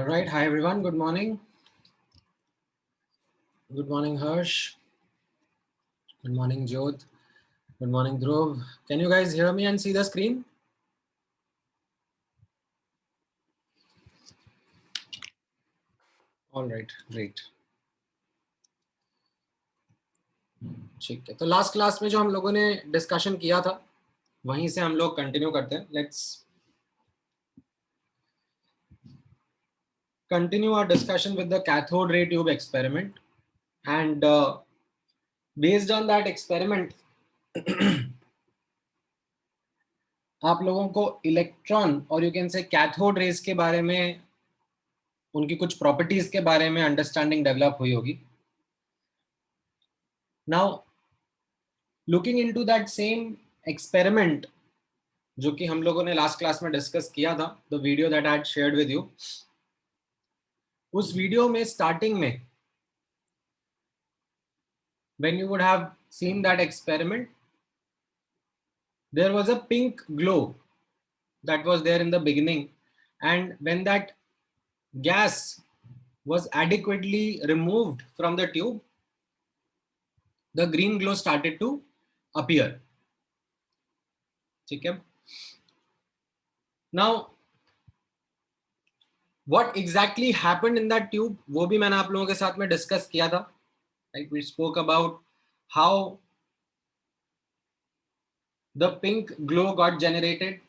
All right. Hi, everyone. Good morning. Good morning, Harsh. Good morning, Jyot. Good morning, Dhruv. Can you guys hear me and see the screen? All right. Great. ठीक है, तो last class में जो हम लोगों ने discussion किया था वहीं से हम लोग कंटिन्यू करते हैं. Let's continue our discussion with the cathode ray tube experiment and based on that experiment आप लोगों को इलेक्ट्रॉन और you can say cathode rays के बारे में, उनकी कुछ प्रॉपर्टीज के बारे में अंडरस्टैंडिंग डेवलप हुई होगी. Now looking into that same experiment जो कि हम लोगों ने लास्ट क्लास में डिस्कस किया था, the video that I had shared with you, उस वीडियो में स्टार्टिंग में when you would have seen that experiment, there was a pink glow that was there in the beginning, and when that gas was adequately removed from the tube, the green glow started to appear. Okay. Now what exactly happened in that tube वो भी मैंने आप लोगों के साथ में discuss किया था. Like we spoke about how the pink glow got generated.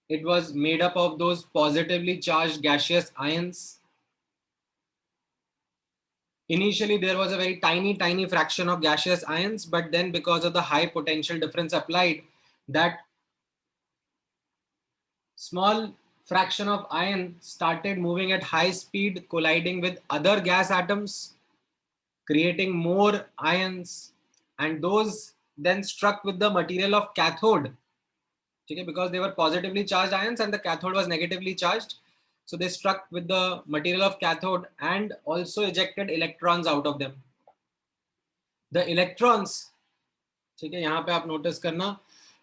It was made up of those positively charged gaseous ions. Initially, there was a very tiny fraction of gaseous ions, but then because of the high potential difference applied, that small fraction of ion started moving at high speed, colliding with other gas atoms, creating more ions, and those then struck with the material of cathode. Okay, because they were positively charged ions and the cathode was negatively charged. So they struck with the material of cathode and also ejected electrons out of them. The electrons, ठीक है, यहाँ पे आप notice करना,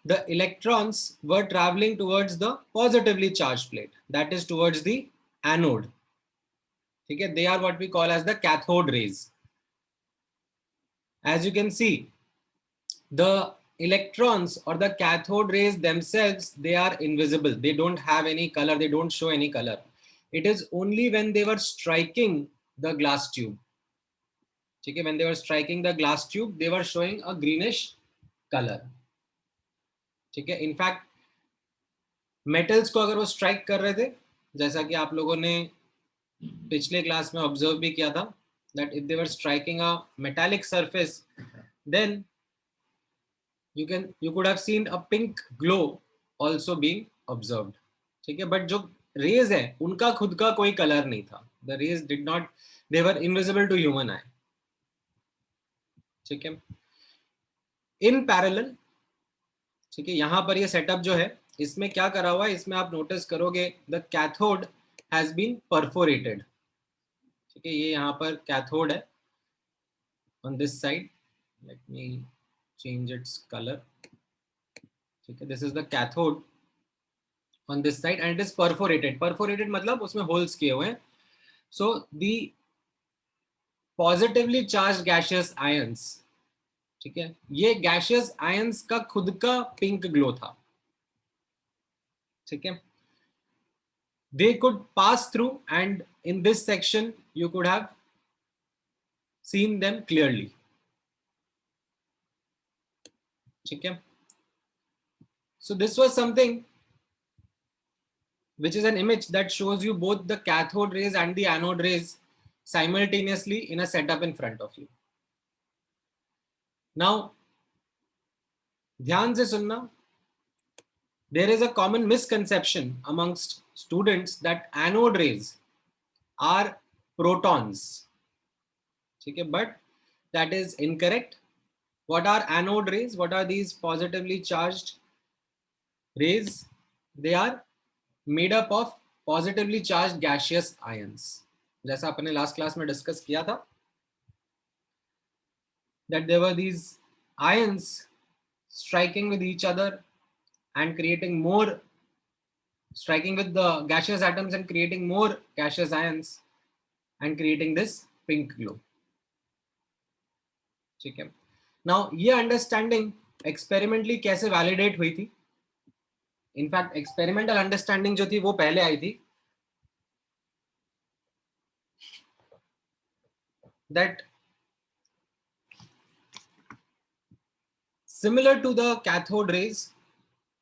the electrons were traveling towards the positively charged plate, that is towards the anode. ठीक है, they are what we call as the cathode rays. As you can see, the electrons or the cathode rays themselves, they are invisible. They don't have any color. They don't show any color. It is only when they were striking the glass tube. Okay, when they were striking the glass tube, they were showing a greenish color. Okay, in fact, metals को अगर वो strike कर रहे थे, जैसा कि आप लोगों ने पिछले क्लास में ऑब्जर्व भी किया था, that if they were striking a metallic surface, then you could have seen a pink glow also being observed. ठीक है, बट जो रेज है उनका खुद का कोई कलर नहीं था. The rays did not, they were invisible to human eye. ठीक है, इन पैरेलल, ठीक है, यहां पर ये सेटअप जो है इसमें क्या करा हुआ है, इसमें आप नोटिस करोगे the cathode has been perforated. ठीक है, ये यहाँ पर कैथोड है on this side. Let me change its colour. ठीक है, this is the cathode on this side and it is perforated मतलब उसमें holes किए हुए हैं. So the positively charged gaseous ions, ठीक है, ये gaseous ions का खुद का pink glow था. ठीक है, they could pass through and in this section you could have seen them clearly. ठीक है, so this was something which is an image that shows you both the cathode rays and the anode rays simultaneously in a setup in front of you. Now ध्यान से सुनना, there is a common misconception amongst students that anode rays are protons. ठीक है, but that is incorrect. What are anode rays? What are these positively charged rays? They are made up of positively charged gaseous ions. जैसा अपने last class में discuss किया था, that there were these ions striking with each other and creating more striking with the gaseous atoms and creating more gaseous ions and creating this pink glow. ठीक है. Now ये understanding experimentally कैसे validate हुई थी? In fact, experimental understanding जो थी वो पहले आई थी. That similar to the cathode rays,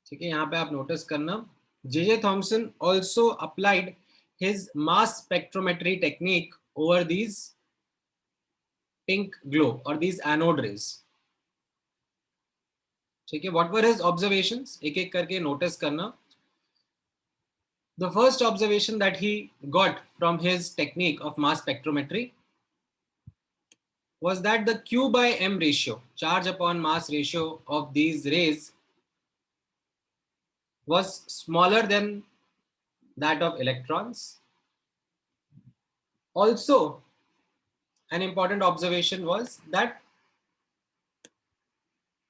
ठीक है, यहाँ पे आप नोटिस करना, J.J. Thomson also applied his mass spectrometry technique over these pink glow or these anode rays. ठीक है, what were his observations? एक एक करके notice करना. The first observation that he got from his technique of mass spectrometry was that the Q by M ratio, charge upon mass ratio of these rays, was smaller than that of electrons. Also, an important observation was that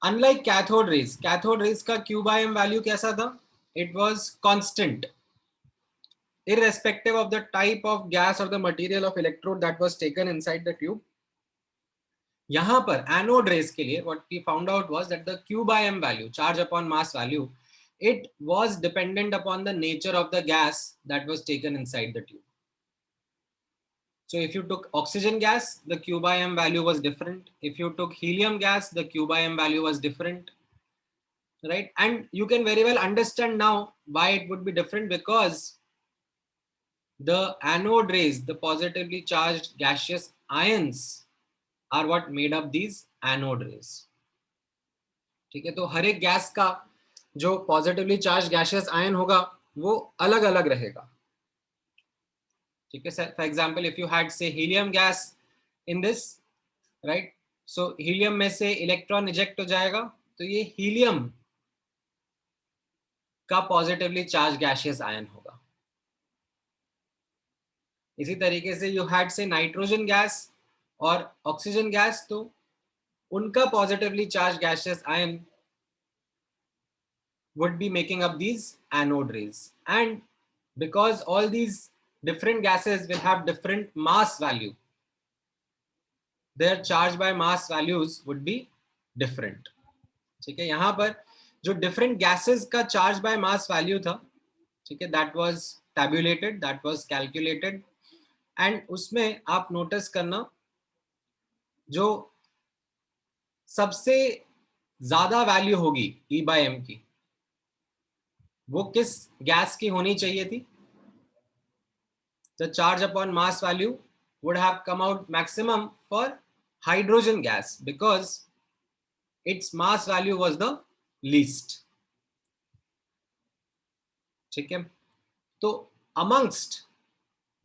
unlike cathode rays का Q by M value कैसा था? It was constant, irrespective of the type of gas or the material of electrode that was taken inside the tube. यहाँ पर anode rays के लिए what we found out was that the Q by M value, charge upon mass value, it was dependent upon the nature of the gas that was taken inside the tube. So if you took oxygen gas, the Q by M value was different. If you took helium gas, the Q by M value was different, right? And you can very well understand now why it would be different, because the anode rays, the positively charged gaseous ions, are what made up these anode rays. ठीक है, तो हर एक gas का जो positively charge gaseous ion होगा वो अलग अलग रहेगा. ठीक है, for example if you had say helium gas in this, right, so helium में से इलेक्ट्रॉन इजेक्ट हो जाएगा, तो ये हीलियम का पॉजिटिवली चार्ज गैसियस आयन होगा. इसी तरीके से यू हैड से नाइट्रोजन गैस और ऑक्सीजन गैस, तो उनका positively charge gaseous ion would be making up these anode rays. And because all these different gases will have different mass value, their charge by mass values would be different. ठीक है, यहाँ पर जो different gases का charge by mass value था, ठीक है, that was tabulated, that was calculated, and उसमें आप notice करना जो सबसे ज्यादा value होगी E by M की, वो किस गैस की होनी चाहिए थी? The charge upon mass value would have come out maximum for hydrogen gas because its mass value was the least. ठीक है, तो amongst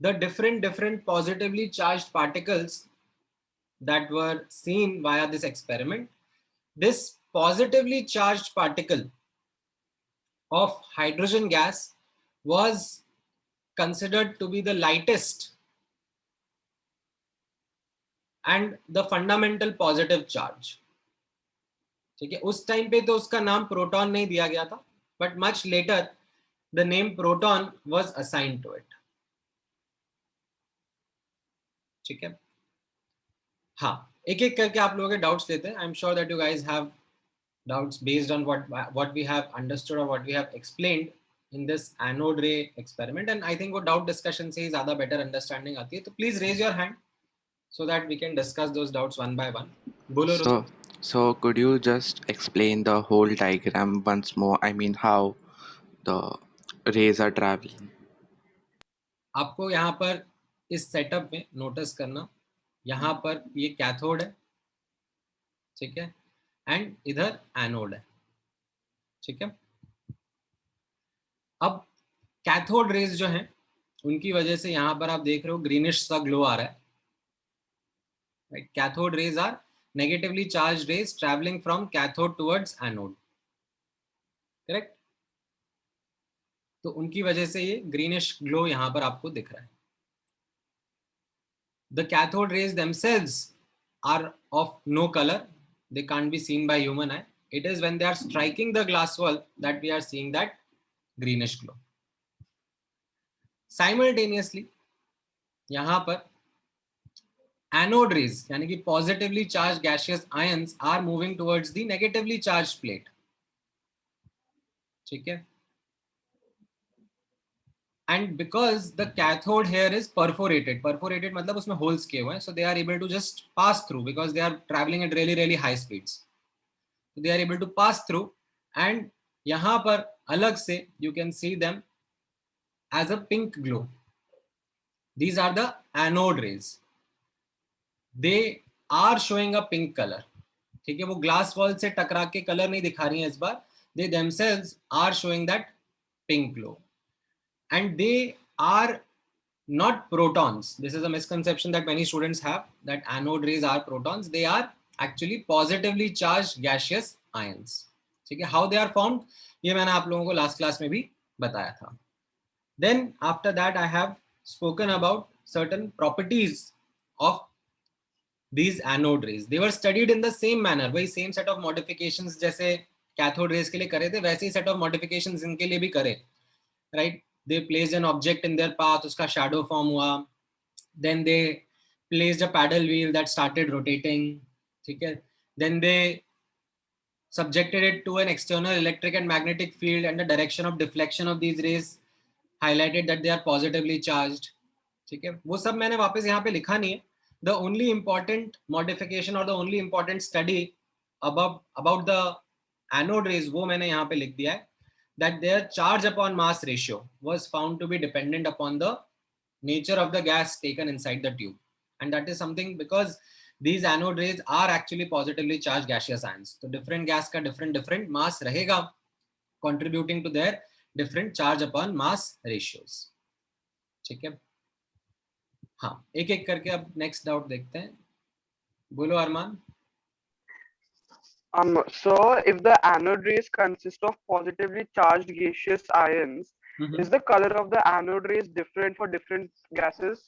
the different positively charged particles that were seen via this experiment, this positively charged particle of hydrogen gas was considered to be the lightest and the fundamental positive charge. ठीक है, उस time पे तो उसका नाम proton नहीं दिया गया था, but much later the name proton was assigned to it. ठीक है, हाँ, एक एक करके आप लोगों के डाउट्स लेते हैं. आई am sure that you guys have doubts based on what we have understood or what we have explained in this anode ray experiment, and I think वो doubt discussion से ही ज़्यादा better understanding आती है. तो please raise your hand so that we can discuss those doubts one by one. बोलो. So could you just explain the whole diagram once more? I mean, how the rays are traveling. आपको यहाँ पर इस setup में notice करना, यहाँ पर ये कैथोड है, ठीक है, एंड इधर एनोड है. ठीक है, अब कैथोड रेज जो हैं उनकी वजह से यहाँ पर आप देख रहे हो ग्रीनिश सा ग्लो आ रहा है. Right, cathode rays are negatively charged rays travelling from cathode towards anode. Correct, तो उनकी वजह से ये ग्रीनिश ग्लो यहाँ पर आपको दिख रहा है. The cathode rays themselves are of no color. They can't be seen by human eye. It is when they are striking the glass wall that we are seeing that greenish glow. Simultaneously यहां पर anode rays यानी कि positively charged gaseous ions are moving towards the negatively charged plate. ठीक है. And because the cathode here is perforated मतलब उसमें holes किए हुए हैं, so they are able to just pass through because they are traveling at really high speeds. So they are able to pass through, and यहाँ पर अलग से you can see them as a pink glow. These are the anode rays. They are showing a pink color. ठीक है, वो glass wall से टकरा के कलर नहीं दिखा रही हैं इस बार. They themselves are showing that pink glow. And they are not protons. This is a misconception that many students have, that anode rays are protons. They are actually positively charged gaseous ions. ठीक है, how they are formed ये मैंने आप लोगों को last class में भी बताया था. Then after that I have spoken about certain properties of these anode rays. They were studied in the same manner. वही same set of modifications जैसे cathode rays के लिए करे थे, वैसे ही set of modifications इनके लिए भी करे. Right? They placed an object in their path, उसका shadow form हुआ. Then they placed a paddle wheel that started rotating. ठीक है. Then they subjected it to an external electric and magnetic field, and the direction of deflection of these rays highlighted that they are positively charged. ठीक है, वो सब मैंने वापस यहाँ पे लिखा नहीं है. The only important modification or the only important study about the anode rays वो मैंने यहाँ पे लिख दिया है, that their charge upon mass ratio was found to be dependent upon the nature of the gas taken inside the tube. And that is something because these anode rays are actually positively charged gaseous ions. So different gas का different mass रहेगा, contributing to their different charge upon mass ratios. ठीक है. हाँ, एक एक करके अब next doubt देखते हैं. बोलो अरमान. So if the anode rays consist of positively charged gaseous ions, is the color of the anode rays different for different gases?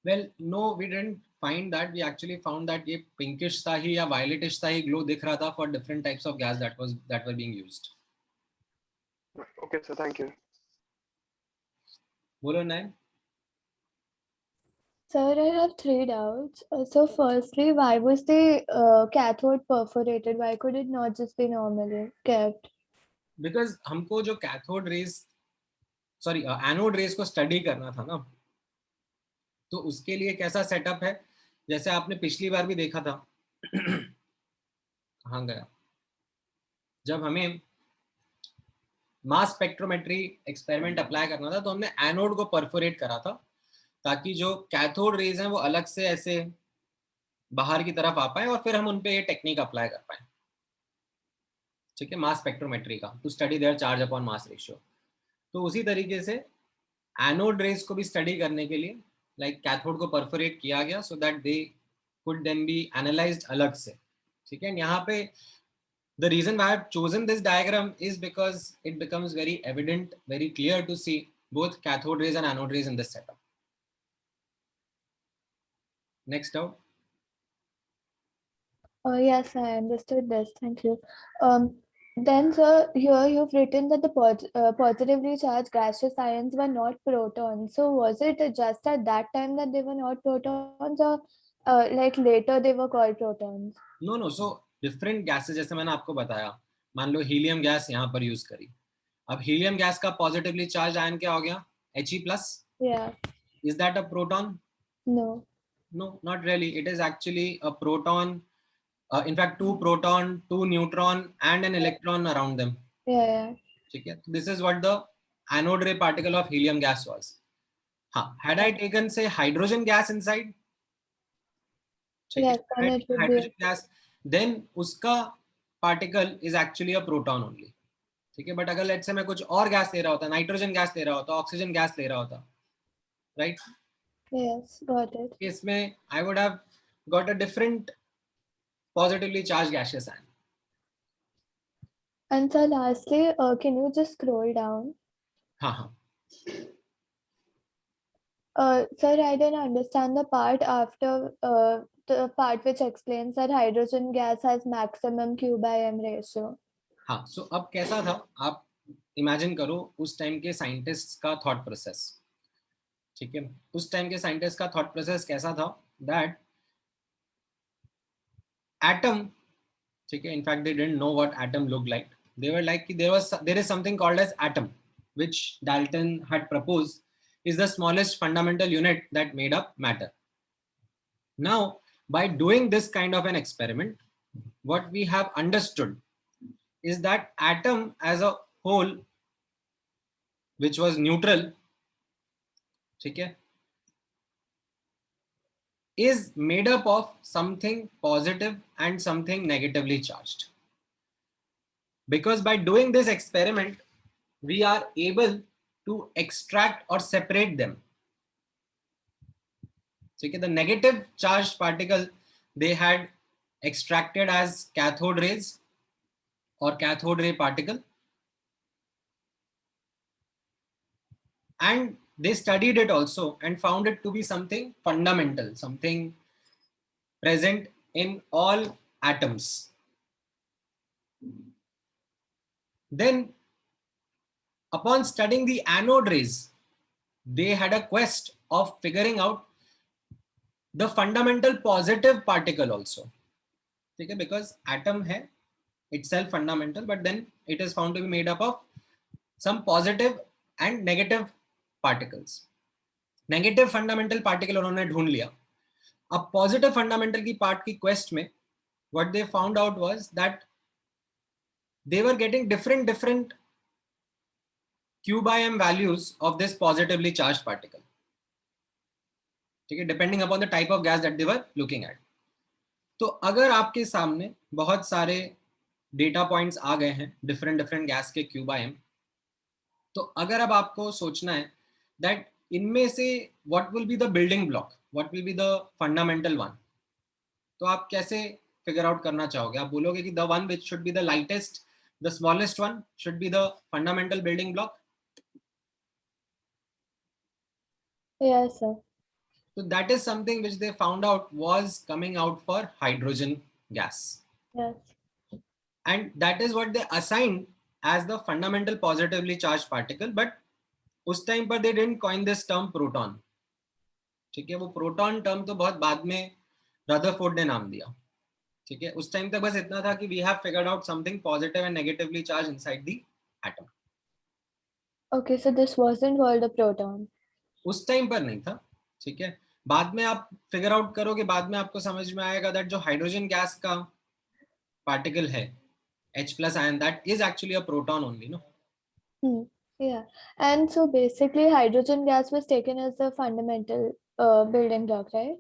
Well, no, we didn't find that. We actually found that ये pinkish सा ही या violetish सा ही glow दिख रहा था for different types of gas that were being used. Okay, so thank you. बोलो नैन. Sir, I have three doubts. So firstly, why was the cathode perforated? Why could it not just be normally kept? Because हमको जो cathode rays, sorry, anode rays को study करना था ना, तो उसके लिए कैसा सेटअप है, जैसे आपने पिछली बार भी देखा था. कहाँ गया, जब हमें मास स्पेक्ट्रोमेट्री एक्सपेरिमेंट अप्लाई करना था तो हमने एनोड को परफोरेट करा था ताकि जो कैथोड रेज हैं वो अलग से ऐसे बाहर की तरफ आ पाए और फिर हम उन पे ये टेक्निक अप्लाई कर पाए. ठीक है, मास स्पेक्ट्रोमेट्री का, to study their charge upon mass ratio. तो उसी तरीके से एनोड रेज को भी स्टडी करने के लिए लाइक कैथोड को परफोरेट किया गया so that they could then be analysed अलग से. ठीक है, यहाँ पे the reason why I have chosen this diagram is because it becomes very evident, very clear to see both cathode rays and anode rays in this setup. Next doubt. Yes, I understood this. Thank you. Then, sir, here you've written that the positively charged gaseous ions were not protons. So, was it just at that time that they were not protons, or like later they were called protons? No, no. So, different gases जैसे मैंने आपको बताया, मान लो helium gas यहाँ पर use करी. अब helium gas का पॉजिटिवली चार्ज आयन क्या हो गया, He+. Yeah. Is that a proton? No. No, not really. It is actually a proton. In fact, 2 proton, 2 neutron, and an electron around them. Yeah. ठीक है, this is what the anode ray particle of helium gas was. हाँ, had I taken say hydrogen gas inside, Yes, then it would hydrogen be. gas, then उसका particle is actually a proton only. ठीक है, but अगर let's say मैं कुछ और gas ले रहा होता, नाइट्रोजन गैस ले रहा होता, ऑक्सीजन गैस ले रहा होता, right? Yes, got it. इसमें I would have got a different positively charged gaseous ion. And sir, lastly, can you just scroll down? हाँ हाँ. Sir, I didn't understand the part after the part which explains that hydrogen gas has maximum Q/M ratio. हाँ, so अब कैसा था, आप imagine करो उस time के साइंटिस्ट का थॉट प्रोसेस. ठीक है, उस टाइम के साइंटिस्ट का थॉट प्रोसेस कैसा था, दैट एटम, ठीक है, in fact they didn't know what atom look like, they were like there is something called as atom, which Dalton had proposed is the smallest fundamental unit that made up matter. Now by doing this kind of an experiment, what we have understood is that atom as a whole, which was neutral, ठीक है, is made up of something positive and something negatively charged. Because by doing this experiment, we are able to extract or separate them. So the negative charged particle they had extracted as cathode rays or cathode ray particle, and they studied it also and found it to be something fundamental, something present in all atoms. Then upon studying the anode rays, they had a quest of figuring out the fundamental positive particle also. Okay, because atom hai itself fundamental, but then it is found to be made up of some positive and negative particles. Negative fundamental particle उन्होंने ढूंढ लिया. अब positive fundamental की part की quest में what they found out was that they were getting different q by m values of this positively charged particle. ठीक है, depending upon the type of gas that they were looking at. तो अगर आपके सामने बहुत सारे data points आ गए हैं डिफरेंट गैस के क्यू बाय एम, तो अगर अब आपको सोचना है दैट इनमें से what will be the building block, what will be the fundamental one, तो आप कैसे फिगर आउट करना चाहोगे? आप बोलोगे कि the one which should be the lightest, the smallest one should be the fundamental building block? Yes, sir. So that is something which they found out was coming out for hydrogen gas. Yes. And that is what they assigned as the fundamental positively charged particle. But उस time पर they didn't coin this term proton. ठीक है, वो proton term तो बहुत बाद में Rutherford ने नाम दिया. ठीक है, उस टाइम तक बस इतना था कि we have figured out something positive and negatively charged inside the atom. Okay, so this wasn't called a proton. उस टाइम पर नहीं था. ठीक है, बाद में आप फिगर आउट करोगे, बाद में आपको समझ में आएगा दैट जो हाइड्रोजन गैस का पार्टिकल है H+ ion, that is actually a proton only, no? Yeah, and so basically hydrogen gas was taken as the fundamental building block, right?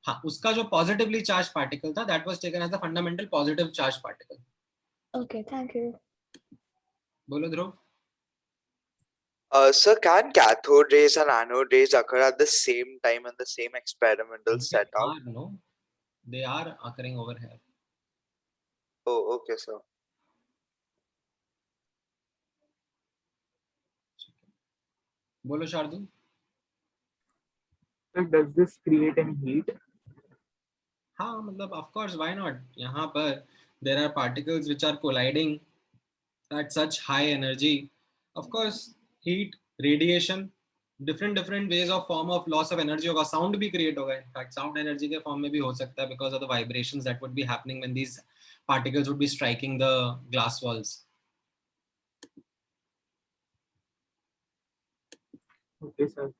हाँ, उसका जो positively charged particle था, that was taken as the fundamental positive charged particle. Okay, thank you. बोलो ध्रुव. Sir, can cathode rays and anode rays occur at the same time in the same experimental setup? No, they are occurring over here. Oh, okay, sir. बोलो Shardul. Does this create any heat? हाँ, मतलब of course, why not? यहाँ पर there are particles which are colliding at such high energy. Of course, heat, radiation, different ways of form of loss of energy होगा. Sound भी create होगा. In fact, sound energy के form में भी हो सकता है because of the vibrations that would be happening when these particles would be striking the glass walls. Okay, sir.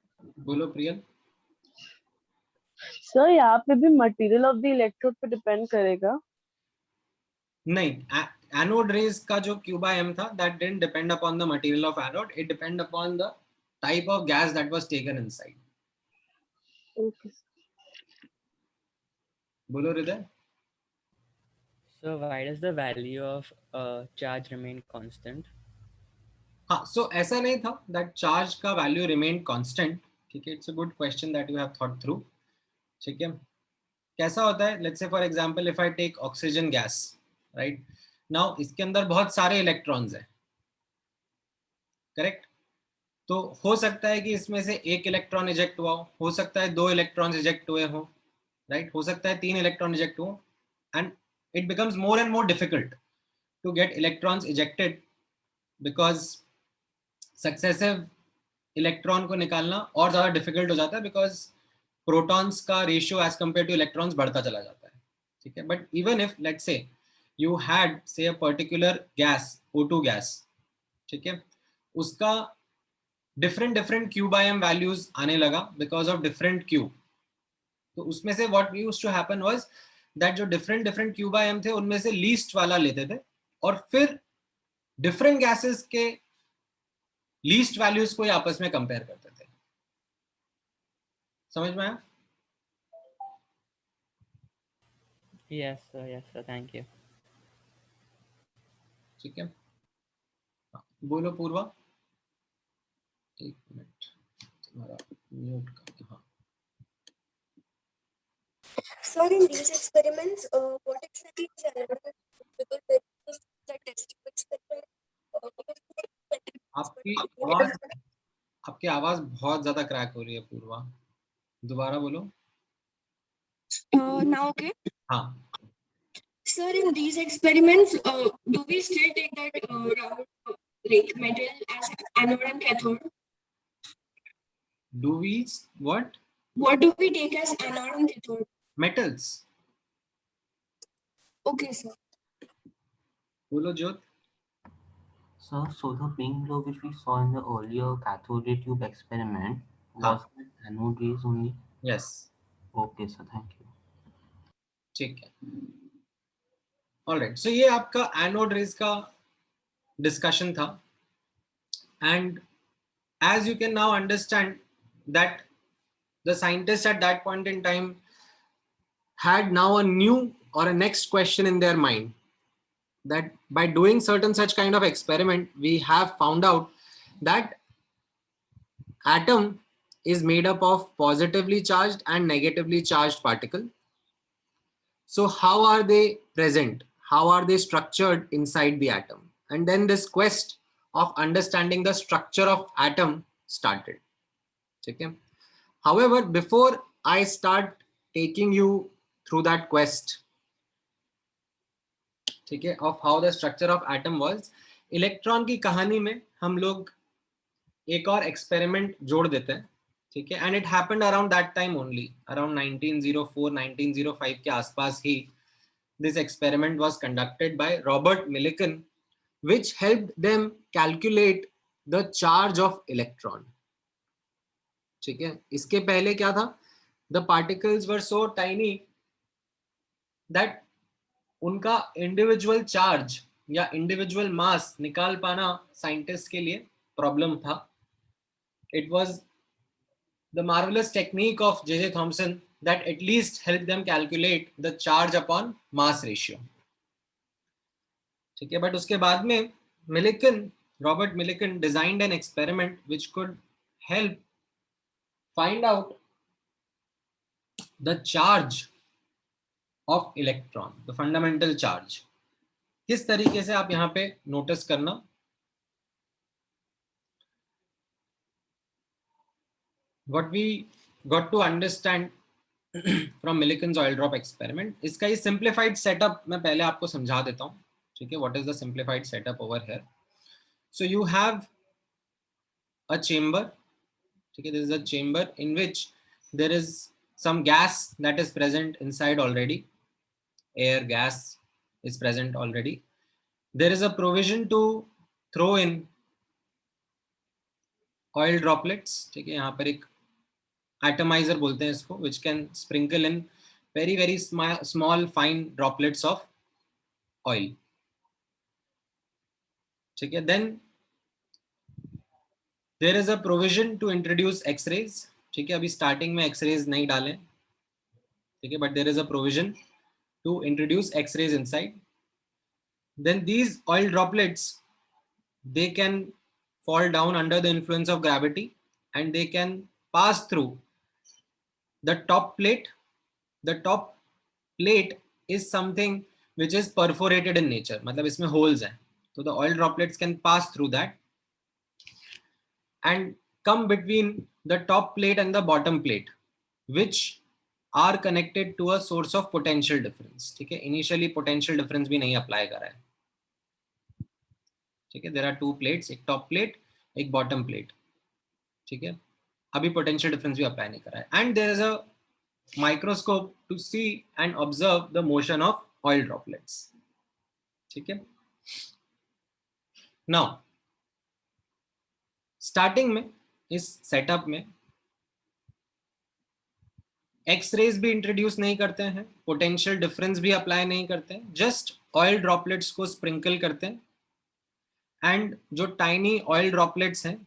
बोलो प्रियल. सर यहाँ पे भी मटेरियल ऑफ द इलेक्ट्रोड पे डिपेंड करेगा? नहीं, एनोड रेज का जो Q by M था, that didn't depend upon the material of anode, it depend upon the type of gas that was taken inside. Okay. बोलो हृदय. So why does the value of charge remain constant? हाँ, so ऐसा नहीं था that charge का value remained constant. ठीक है, it's a good question that you have thought through. ठीक है, कैसा होता है? Let's say for example, if I take oxygen gas, right? Now इसके अंदर बहुत सारे इलेक्ट्रॉन्स हैं, करेक्ट? तो हो सकता है कि इसमें से एक इलेक्ट्रॉन इजेक्ट हुआ हो सकता है 2 इलेक्ट्रॉन्स इजेक्ट हुए हो, राइट? हो सकता है 3 इलेक्ट्रॉन इजेक्ट हो, and it becomes more and more difficult to get electrons ejected because successive electron को निकालना और ज्यादा डिफिकल्ट हो जाता है, बिकॉज प्रोटॉन्स का ratio as compare to electrons बढ़ता चला जाता है, ठीक है. But even if let's say you had say a particular gas O2 gas, ठीक है, उसका different different q by m values आने लगा बिकॉज ऑफ डिफरेंट क्यू. तो उसमें से what used to happen was that जो different different q by M थे उनमें से लीस्ट वाला लेते थे और फिर डिफरेंट गैसेस के लीस्ट वैल्यूज को आपस में कंपेयर करते थे. समझ में आया? Yes, sir. Thank you. ठीक है, बोलो पूर्वा. एक मिनट तुम्हारा म्यूट कर. हाँ, Sir, in these experiments, what exactly is analog? Because there is the test experiment. आपकी आवाज बहुत ज्यादा क्रैक हो रही है पूर्वा, दोबारा बोलो. Now, okay. हाँ. Sir, in these experiments, do we still take that round like metal as anode and cathode? Do we what? What do we take as anode and cathode? Metals. Okay, sir. बोलो ज्योत. So the pink glow which we saw in the earlier cathode ray tube experiment was that anode rays only? Yes. Okay, sir. Thank you. ठीक है. Alright, सो ये आपका anode rays का discussion था. And as you can now understand that the scientists at that point in time had now a new or a next question in their mind, that by doing certain such kind of experiment we have found out that atom is made up of positively charged and negatively charged particle. So how are they present, how are they structured inside the atom? And then this quest of understanding the structure of atom started. Okay. However, before I start taking you through that quest, okay, of how the structure of atom was, electron की कहानी में हम लोग एक और experiment जोड़ देते हैं, ठीक है. And it happened around that time only, around 1904 1905 के आसपास ही this experiment was conducted by Robert Millikan, which helped them calculate the charge of electron. ठीक है. इसके पहले क्या था? The particles were so tiny that उनका individual charge या individual mass निकाल पाना साइंटिस्ट के लिए प्रॉब्लम था. It was the marvelous technique of J.J. Thomson that at least helped them calculate the charge upon mass ratio. ठीक है. But उसके बाद में Robert Millikan designed an experiment which could help find out the charge of electron, the fundamental charge. किस तरीके से आप यहाँ पे नोटिस करना. What we got to understand from Millikan's oil drop experiment, इसका ये simplified setup मैं पहले आपको समझा देता हूँ, ठीक है. What is the simplified setup over here? So you have a chamber, ठीक है. This is a chamber in which there is some gas that is present inside already. Air, gas is present already. There is a provision to throw in oil droplets, ठीक है. यहाँ पर एक atomizer बोलते हैं इसको, which can sprinkle in very very small fine droplets of oil, ठीक है. Then there is a provision to introduce X-rays, ठीक है. अभी starting में X-rays नहीं डालें, ठीक है, but there is a provision to introduce X-rays inside. Then these oil droplets, they can fall down under the influence of gravity and they can pass through the top plate. The top plate is something which is perforated in nature, मतलब इसमें holes हैं, so the oil droplets can pass through that and come between the top plate and the bottom plate, which are connected to a source of potential difference, ठीक है. Initially potential difference भी नहीं apply कर रहा है, ठीक है. There are two plates, एक top plate, एक bottom plate. ठीक है, अभी पोटेंशियल डिफरेंस भी अप्लाई नहीं करा है. And there is a microscope to see and observe the motion of oil droplets. ठीक है, नाउ स्टार्टिंग में इस सेटअप में एक्स रेज भी इंट्रोड्यूस नहीं करते हैं, पोटेंशियल डिफरेंस भी अप्लाई नहीं करते हैं, जस्ट ऑयल ड्रॉपलेट्स को स्प्रिंकल करते हैं. एंड जो टाइनी ऑयल ड्रॉपलेट्स हैं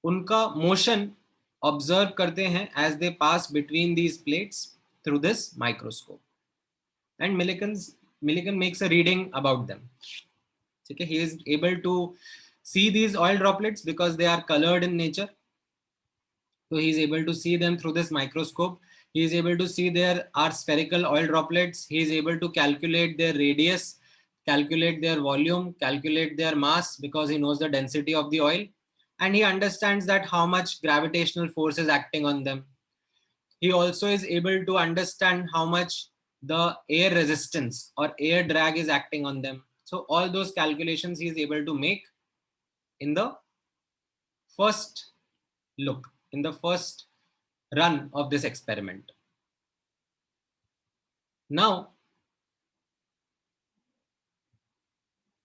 उनका मोशन ऑब्जर्व करते हैं as they pass between these plates through this microscope. And Millikan makes a reading about them. ठीक है, he is able to see these oil droplets because they are colored in nature. So he is able to see them through this microscope. He is able to see there are spherical oil droplets. He is able to calculate their radius, calculate their volume, calculate their mass because he knows the density of the oil. And he understands that how much gravitational force is acting on them. He also is able to understand how much the air resistance or air drag is acting on them. So all those calculations he is able to make in the first look, in the first run of this experiment. Now,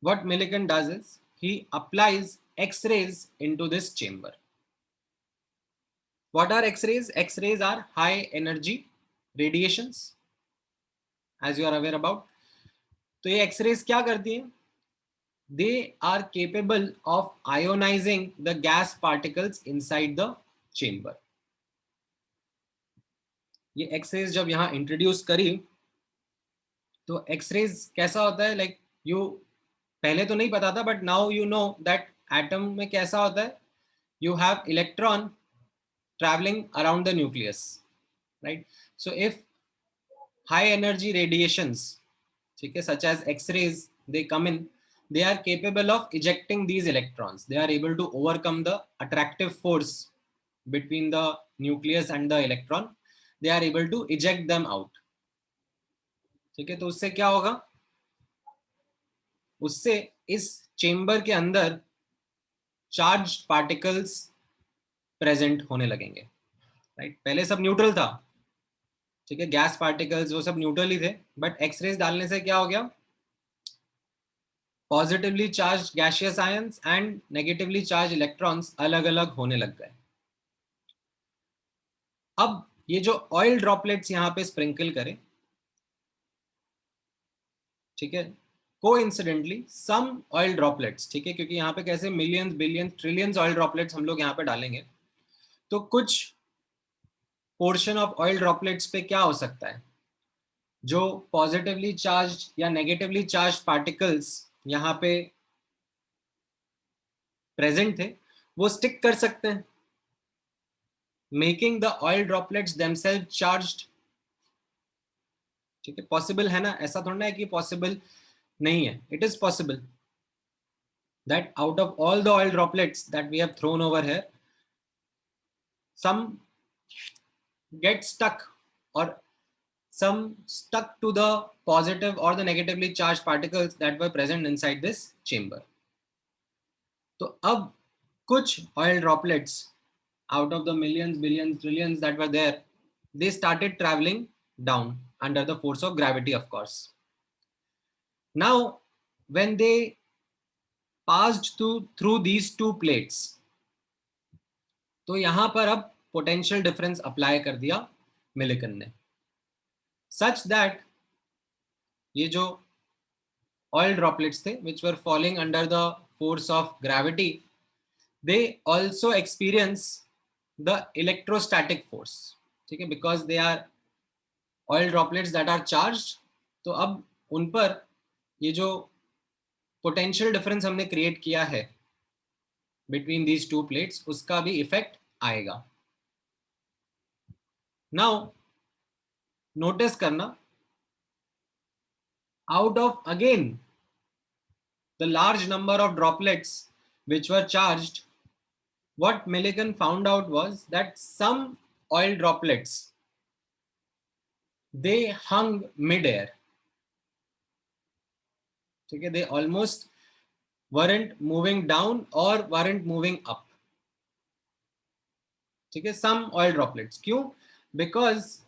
what Millikan does is he applies X-rays into this chamber. What are X-rays? X-rays are high energy radiations, as you are aware about. तो ये X-rays क्या करती हैं? They are capable of ionizing the gas particles inside the chamber. ये X-rays जब यहाँ introduce करी तो X-rays कैसा होता है, लाइक यू पहले तो नहीं पता था but now you know that atom में कैसा होता है, you have electron traveling around the nucleus, right? So if high energy radiations, okay, such as X-rays, they come in, they are capable of ejecting these electrons. They are able to overcome the attractive force between the nucleus and the electron. They are able to eject them out. ठीक है, तो उससे क्या होगा, उससे इस chamber के अंदर चार्ज पार्टिकल्स प्रेजेंट होने लगेंगे, राइट? पहले सब न्यूट्रल था, ठीक है, गैस पार्टिकल्स वो सब न्यूट्रल ही थे, बट एक्सरेज डालने से क्या हो गया, positively charge gaseous ions and negatively charge electrons अलग अलग होने लग गए. अब ये जो ऑयल ड्रॉपलेट्स यहाँ पे स्प्रिंकल करें, ठीक है, कोइंसिडेंटली सम ऑयल ड्रॉपलेट्स, ठीक है, क्योंकि यहाँ पे कैसे millions billions trillions oil droplets हम लोग यहाँ पे डालेंगे, तो कुछ पोर्शन ऑफ ऑयल ड्रॉपलेट्स पे क्या हो सकता है, जो पॉजिटिवली चार्ज या नेगेटिवली चार्ज पार्टिकल्स यहाँ पे प्रेजेंट थे वो स्टिक कर सकते हैं, making the oil droplets themselves charged. ठीक है, पॉसिबल है ना, ऐसा थोड़ा है कि पॉसिबल नहीं है, it is possible that out of all the oil droplets that we have thrown over here, some get stuck or some stuck to the positive or the negatively charged particles that were present inside this chamber. तो अब कुछ oil droplets out of the millions, billions, trillions that were there, they started traveling down under the force of gravity, of course. Now, when they passed through these two plates, तो यहां पर अब potential difference apply कर दिया Millikan ने, such that ये जो oil droplets थे which were falling under the force of gravity, they also experience the electrostatic force. ठीक है, because they are oil droplets that are charged, तो अब उन पर ये जो पोटेंशियल डिफरेंस हमने क्रिएट किया है between these two plates, उसका भी इफेक्ट आएगा. Now notice करना, out of again the large number of droplets which were charged, what Millikan found out was that some oil droplets, they hung mid-air. ठीक है, they almost weren't moving down or weren't moving up. ठीक है, some oil droplets. क्यों? Because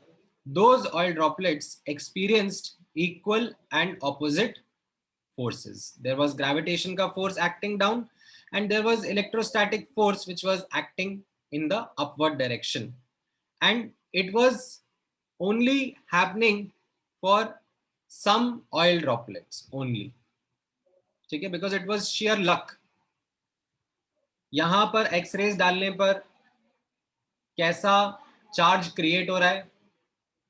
those oil droplets experienced equal and opposite forces. There was gravitation ka force acting down, and there was electrostatic force which was acting in the upward direction, and it was only happening for some oil droplets only. ठीक है, because it was sheer luck. यहां पर X-rays डालने पर कैसा charge create हो रहा है,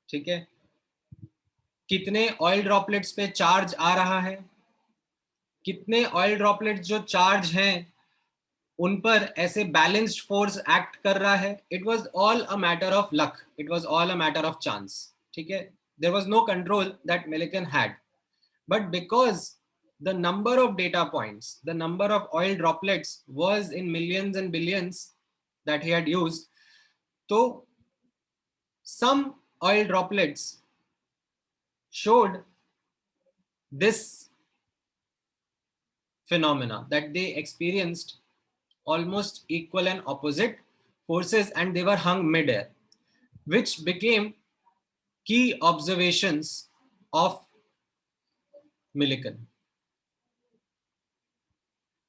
ठीक है, कितने ऑयल ड्रॉपलेट्स पे चार्ज आ रहा है, कितने ऑयल ड्रॉपलेट्स जो चार्ज हैं उन पर ऐसे बैलेंस्ड फोर्स एक्ट कर रहा है. It was all a matter of luck, it was all a matter of chance. ठीक है, there was no control that Millikan had, but because the number of data points, the number of oil droplets was in millions and billions that he had used. So some oil droplets showed this phenomena that they experienced almost equal and opposite forces, and they were hung mid-air, which became key observations of Millikan.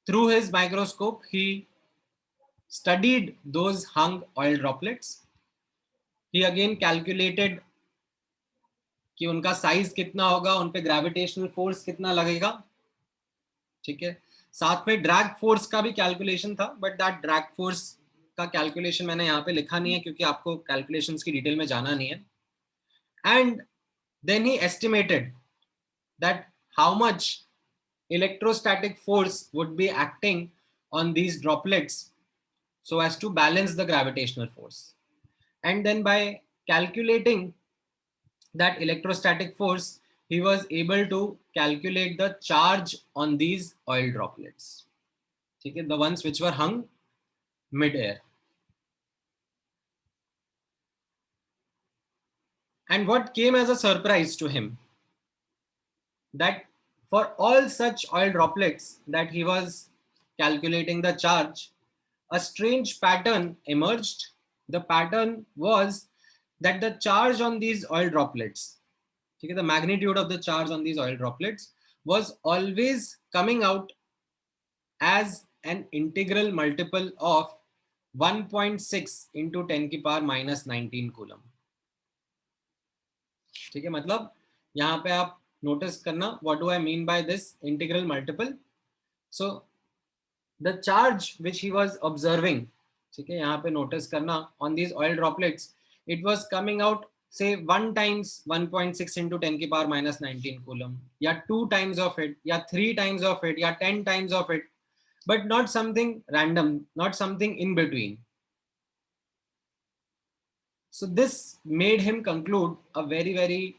Through his microscope, he studied those hung oil droplets. He again calculated कि उनका size कितना होगा, उन पे gravitational force कितना लगेगा. ठीक है, साथ में ड्रैग फोर्स का भी कैलकुलेशन था, बट दैट ड्रैग फोर्स का कैलकुलेशन मैंने यहाँ पे लिखा नहीं है क्योंकि आपको कैलकुलेशंस की डिटेल में जाना नहीं है. And then he estimated that how much electrostatic force would be acting on these droplets so as to balance the gravitational force. And then by calculating that electrostatic force, he was able to calculate the charge on these oil droplets. Okay, the ones which were hung mid-air. And what came as a surprise to him, that for all such oil droplets that he was calculating the charge, a strange pattern emerged. The pattern was that the charge on these oil droplets, okay, the magnitude of the charge on these oil droplets was always coming out as an integral multiple of 1.6 into 10 की power minus 19 coulomb. ठीक है, मतलब यहाँ पे आप notice करना, what do I mean by this integral multiple? So the charge which he was observing, ठीक है, यहाँ पे notice करना, on these oil droplets, it was coming out say 1 times 1.6 into 10 की power minus 19 coulomb, या 2 times of it, या 3 times of it, या 10 times of it, but not something random, not something in between. So this made him conclude a very, very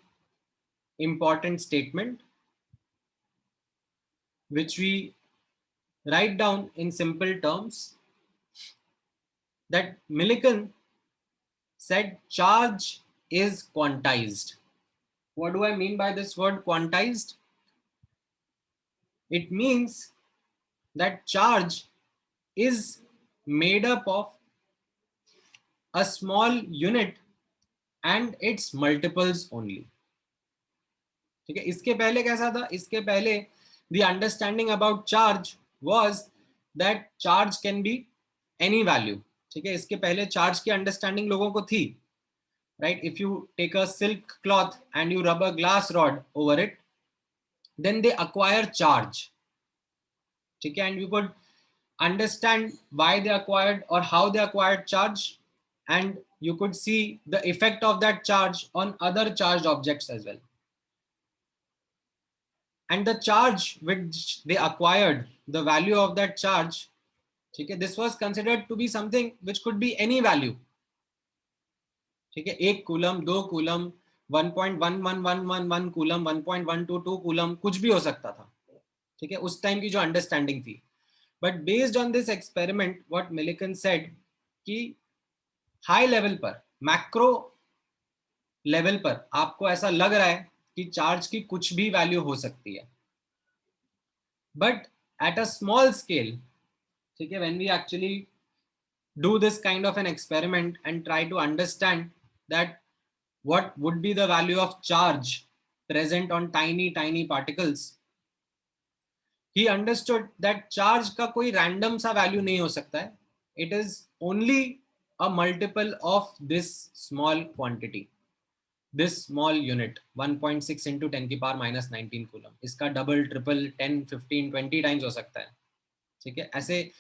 important statement, which we write down in simple terms, that Millikan said charge is quantized. What do I mean by this word quantized? It means that charge is made up of a small unit and its multiples only. ठीक है, इसके पहले कैसा था? इसके पहले the understanding about charge was that charge can be any value. ठीक है, इसके पहले charge की understanding लोगों को थी, right? If you take a silk cloth and you rub a glass rod over it, then they acquire charge. ठीक है, and you could understand why they acquired or how they acquired charge, and you could see the effect of that charge on other charged objects as well. And the charge which they acquired, the value of that charge, okay, this was considered to be something which could be any value. Okay, 1 coulomb, 2 coulomb, 1.1111 coulomb, 1.122 coulomb, कुछ भी हो सकता था. ठीक है, उस time की जो अंडरस्टैंडिंग थी. But based on this experiment, what Millikan said कि हाई लेवल पर, मैक्रो लेवल पर आपको ऐसा लग रहा है कि चार्ज की कुछ भी वैल्यू हो सकती है, but at a small scale, ठीक है, when we actually do this kind of an experiment and try to understand that what would be the value of charge present on tiny particles, he understood that charge का कोई random सा value नहीं हो सकता है. It is only a multiple of this small quantity, this small unit, 1.6 into 10 की power minus 19 coulomb. इसका double triple 10 15 20 times हो सकता है. ठीक है, ऐसे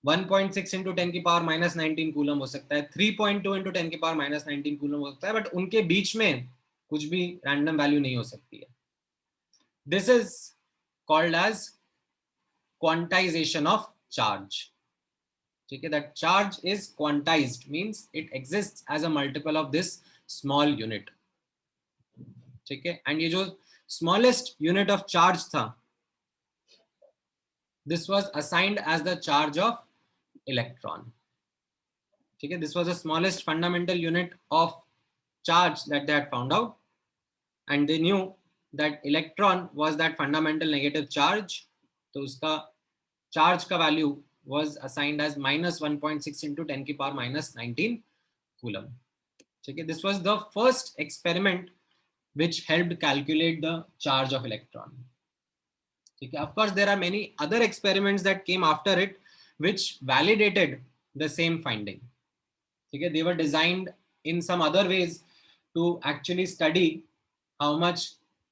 1.6 into 10 की पावर माइनस 19 कूलम हो सकता है, 3.2 into 10 की पावर माइनस 19 कूलम हो सकता है, बट उनके बीच में कुछ भी रैंडम वैल्यू नहीं हो सकती है. This is called as quantization of charge. ठीक है, that charge is quantized means it exists as a multiple of this small unit. ठीक है, एंड ये जो स्मॉलेस्ट यूनिट ऑफ चार्ज था, this was assigned as the charge of electron. Okay, this was the smallest fundamental unit of charge that they had found out, and they knew that electron was that fundamental negative charge. So uska charge ka value was assigned as minus 1.6 into 10 की power minus 19 coulomb. Okay, this was the first experiment which helped calculate the charge of electron. Okay, of course, there are many other experiments that came after it which validated the same finding. Okay, they were designed in some other ways to actually study how much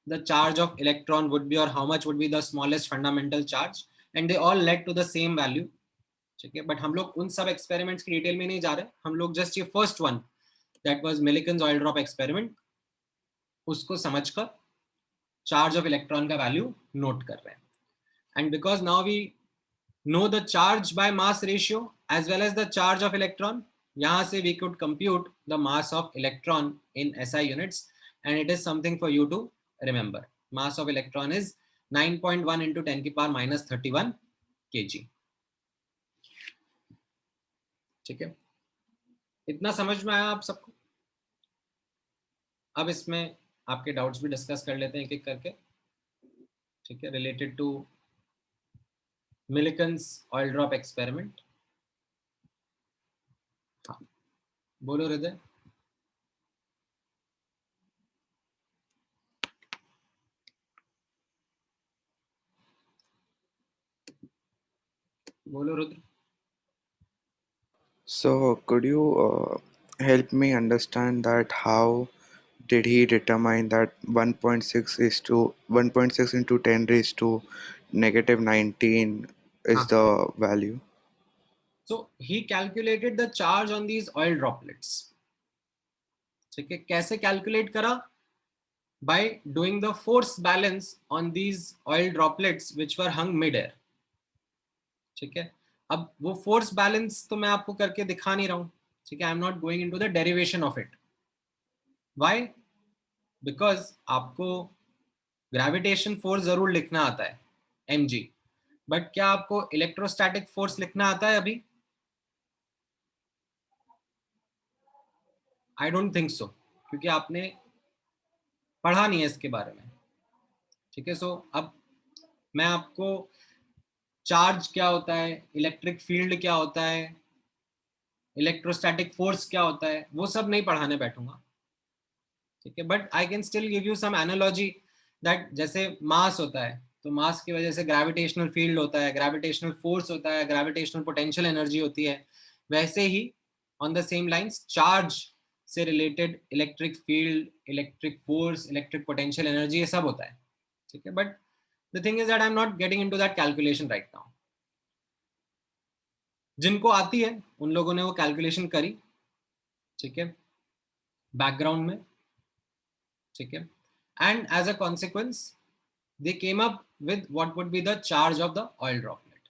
the charge of electron would be or how much would be the smallest fundamental charge, and they all led to the same value. ठीक है, but हम लोग उन सब experiments की detail में नहीं जा रहे, हम लोग जस्ट ये first one that was Millikan's oil drop experiment, उसको समझकर चार्ज ऑफ इलेक्ट्रॉन का वैल्यू नोट कर रहे हैं. And because now we know the charge by mass ratio as well as the charge of electron, yahan se we could compute the mass of electron in SI units, and it is something for you to remember. Mass of electron is 9.1 into 10 की power minus 31 kg. ठीक है, इतना समझ में आया आप सबको? अब इसमें आपके डाउट्स भी डिस्कस कर लेते हैं एक एक करके. ठीक है, related to Millikan's oil drop experiment. हाँ, बोलो हृदय. बोलो Rudra. So, could you help me understand that how did he determine that 1.6 is to 1.6 into 10 raised to negative 19 is the value? So he calculated the charge on these oil droplets. ठीक है, कैसे calculate करा? By doing the force balance on these oil droplets which were hung mid-air. ठीक है, अब वो force balance तो मैं आपको करके दिखा नहीं रहा हूं. ठीक है, आई am not going into the derivation of it. Why? Because आपको ग्रेविटेशन फोर्स जरूर लिखना आता है, mg, बट क्या आपको इलेक्ट्रोस्टैटिक फोर्स लिखना आता है अभी? आई डोंट थिंक सो, क्योंकि आपने पढ़ा नहीं है इसके बारे में. ठीक है, सो अब मैं आपको चार्ज क्या होता है, इलेक्ट्रिक फील्ड क्या होता है, इलेक्ट्रोस्टैटिक फोर्स क्या होता है, वो सब नहीं पढ़ाने बैठूंगा. ठीक है, but I can still give you some analogy that जैसे मास होता है तो मास की वजह से ग्रेविटेशनल फील्ड होता है, ग्रेविटेशनल फोर्स होता है, ग्रेविटेशनल पोटेंशियल एनर्जी होती है. वैसे ही on the same lines charge से related electric field, electric force, electric potential energy, ये सब होता है. ठीक है, but the thing is that I am not getting into that calculation right now. जिनको आती है उन लोगों ने वो कैलकुलेशन करी. ठीक है, बैकग्राउंड में. ठीक है, and as a consequence they came up with what would be the charge of the oil droplet.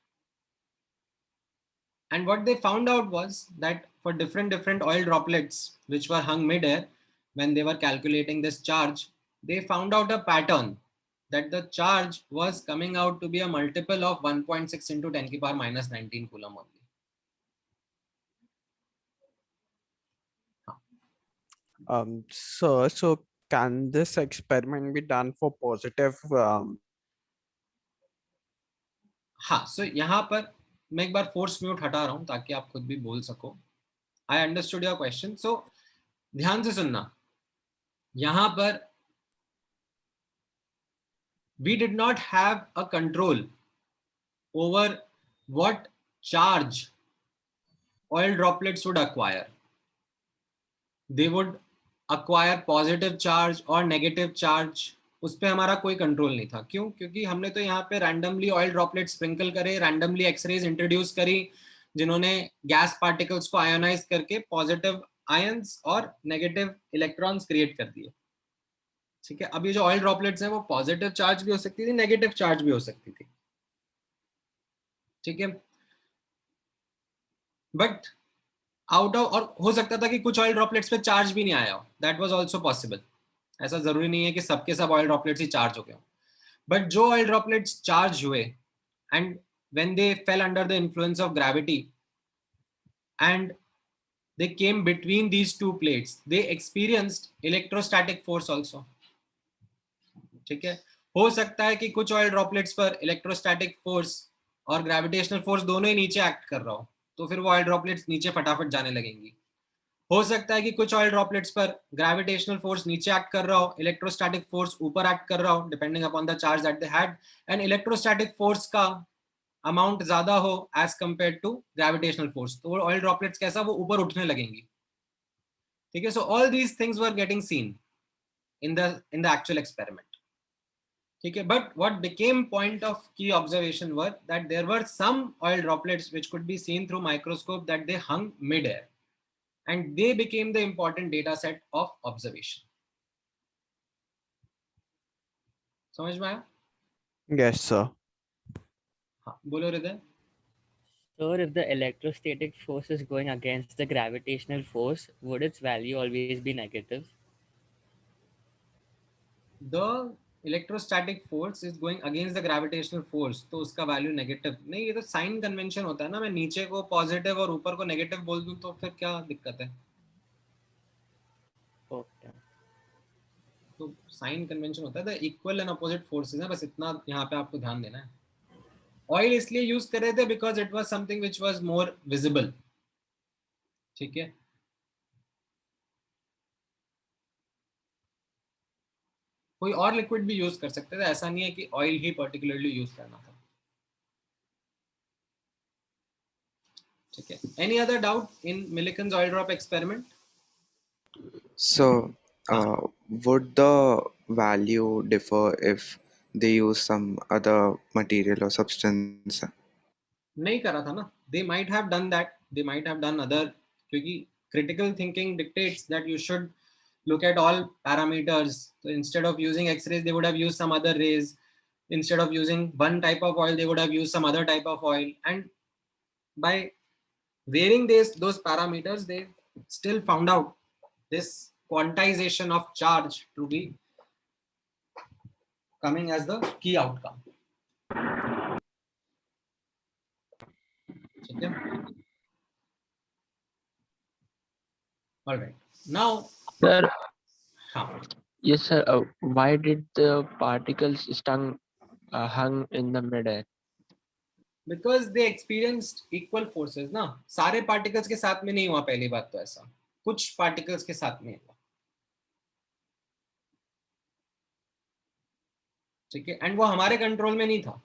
And what they found out was that for different oil droplets which were hung mid-air, when they were calculating this charge, they found out a pattern that the charge was coming out to be a multiple of 1.6 into 10 की power minus 19 coulomb only. Sir, so can this experiment be done for positive? हाँ, so यहाँ पर मैं एक बार force mute हटा रहा हूं ताकि आप खुद भी बोल सको. I understood your question. So ध्यान से सुनना. यहां पर we did not have a control over what charge oil droplets would acquire. They would acquire positive charge or negative charge. उस पर हमारा कोई कंट्रोल नहीं था. क्यों? क्योंकि हमने तो यहाँ पे रैंडमली ऑयल ड्रॉपलेट स्प्रिंकल करे, रैंडमली एक्सरेज इंट्रोड्यूस करी, जिन्होंने गैस पार्टिकल्स को आयोनाइज करके पॉजिटिव आयंस और नेगेटिव इलेक्ट्रॉन्स क्रिएट कर दिए. ठीक है. अब ये जो ऑयल ड्रॉपलेट्स हैं वो पॉजिटिव चार्ज भी हो सकती थी, नेगेटिव चार्ज भी हो सकती थी. ठीक है. बट आउट ऑफ, और हो सकता था कि कुछ ऑयल ड्रॉपलेट्स पे चार्ज भी नहीं आया हो. That was also possible. ऐसा जरूरी नहीं है कि सबके सब ऑयल ड्रॉपलेट्स ही चार्ज हो गए हो. बट जो ऑयल ड्रॉपलेट्स चार्ज हुए and when they fail under the influence of gravity and they came between these two plates, they experienced electrostatic force also. ठीक है. हो सकता है कि कुछ ऑयल ड्रॉपलेट्स पर इलेक्ट्रोस्टैटिक फोर्स और ग्रेविटेशनल फोर्स दोनों ही नीचे एक्ट कर रहा हो, तो फिर वो ऑयल ड्रॉपलेट्स नीचे फटाफट जाने लगेंगी. हो सकता है कि कुछ ऑयल ड्रॉपलेट्स पर ग्रेविटेशनल फोर्स नीचे एक्ट कर रहा हो, इलेक्ट्रोस्टैटिक फोर्स ऊपर एक्ट कर रहा हो, depending upon the charge that they had, and electrostatic force का अमाउंट ज्यादा हो as compare to gravitational force, तो वो ऑयल ड्रॉपलेट्स कैसा, वो ऊपर उठने लगेंगी. ठीक है. So all these things were getting seen in the actual experiment. ठीक है. But what became point of key observation were that there were some oil droplets which could be seen through microscope that they hung mid air and they became the important data set of observation. समझ में आया? Yes, sir. हाँ, बोलो हृदय. So if the electrostatic force is going against the gravitational force, would its value always be negative? The electrostatic force is going against the gravitational force, तो उसका value negative नहीं. ये तो साइन कन्वेंशन होता है ना. मैं नीचे को पॉजिटिव और ऊपर को नेगेटिव बोल दूं तो फिर क्या दिक्कत है? Okay. तो साइन कन्वेंशन होता है. The equal and opposite forces हैं, बस इतना यहाँ पे आपको ध्यान देना है. ऑयल इसलिए यूज कर रहे थे because it was something which was more visible. ठीक है. कोई और लिक्विड भी यूज कर सकते थे, ऐसा नहीं है कि ऑयल ही पर्टिकुलरली यूज करना था. ठीक है. Any other doubt in Millikan's oil drop experiment? So, would the value differ if they use some other material or substance? नहीं करा था ना. They might have done that, they might have done other, क्योंकि critical thinking dictates that you should look at all parameters. So instead of using X-rays, they would have used some other rays. Instead of using one type of oil, they would have used some other type of oil. And by varying those parameters, they still found out this quantization of charge to be coming as the key outcome. Okay. All right. Now, Sir, huh. yes, sir. Why did the particles hung in the midair? Because they experienced equal forces ना. सारे particles के साथ में नहीं हुआ. पहली बात तो ऐसा कुछ particles के साथ में हुआ. ठीक है. एंड वो हमारे कंट्रोल में नहीं था.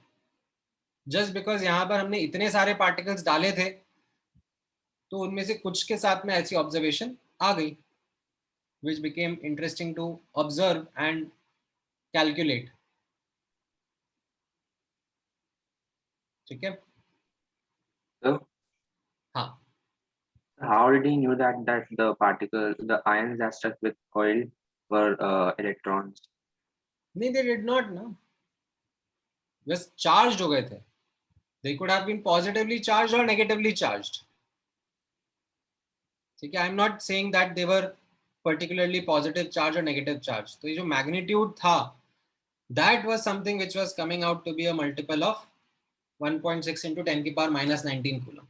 जस्ट बिकॉज यहाँ पर हमने इतने सारे पार्टिकल्स डाले थे तो उनमें से कुछ के साथ में ऐसी ऑब्जर्वेशन आ गई which became interesting to observe and calculate. ठीक है. So, हाँ. how did he knew that the ions that stuck with oil were electrons? नहीं, they did not ना. बस charged हो गए थे. They could have been positively charged or negatively charged. ठीक है. I'm not saying that they were particularly positive charge or negative charge. तो ये जो magnitude था, that was something which was coming out to be a multiple of 1.6 into 10 की power minus 19 coulomb.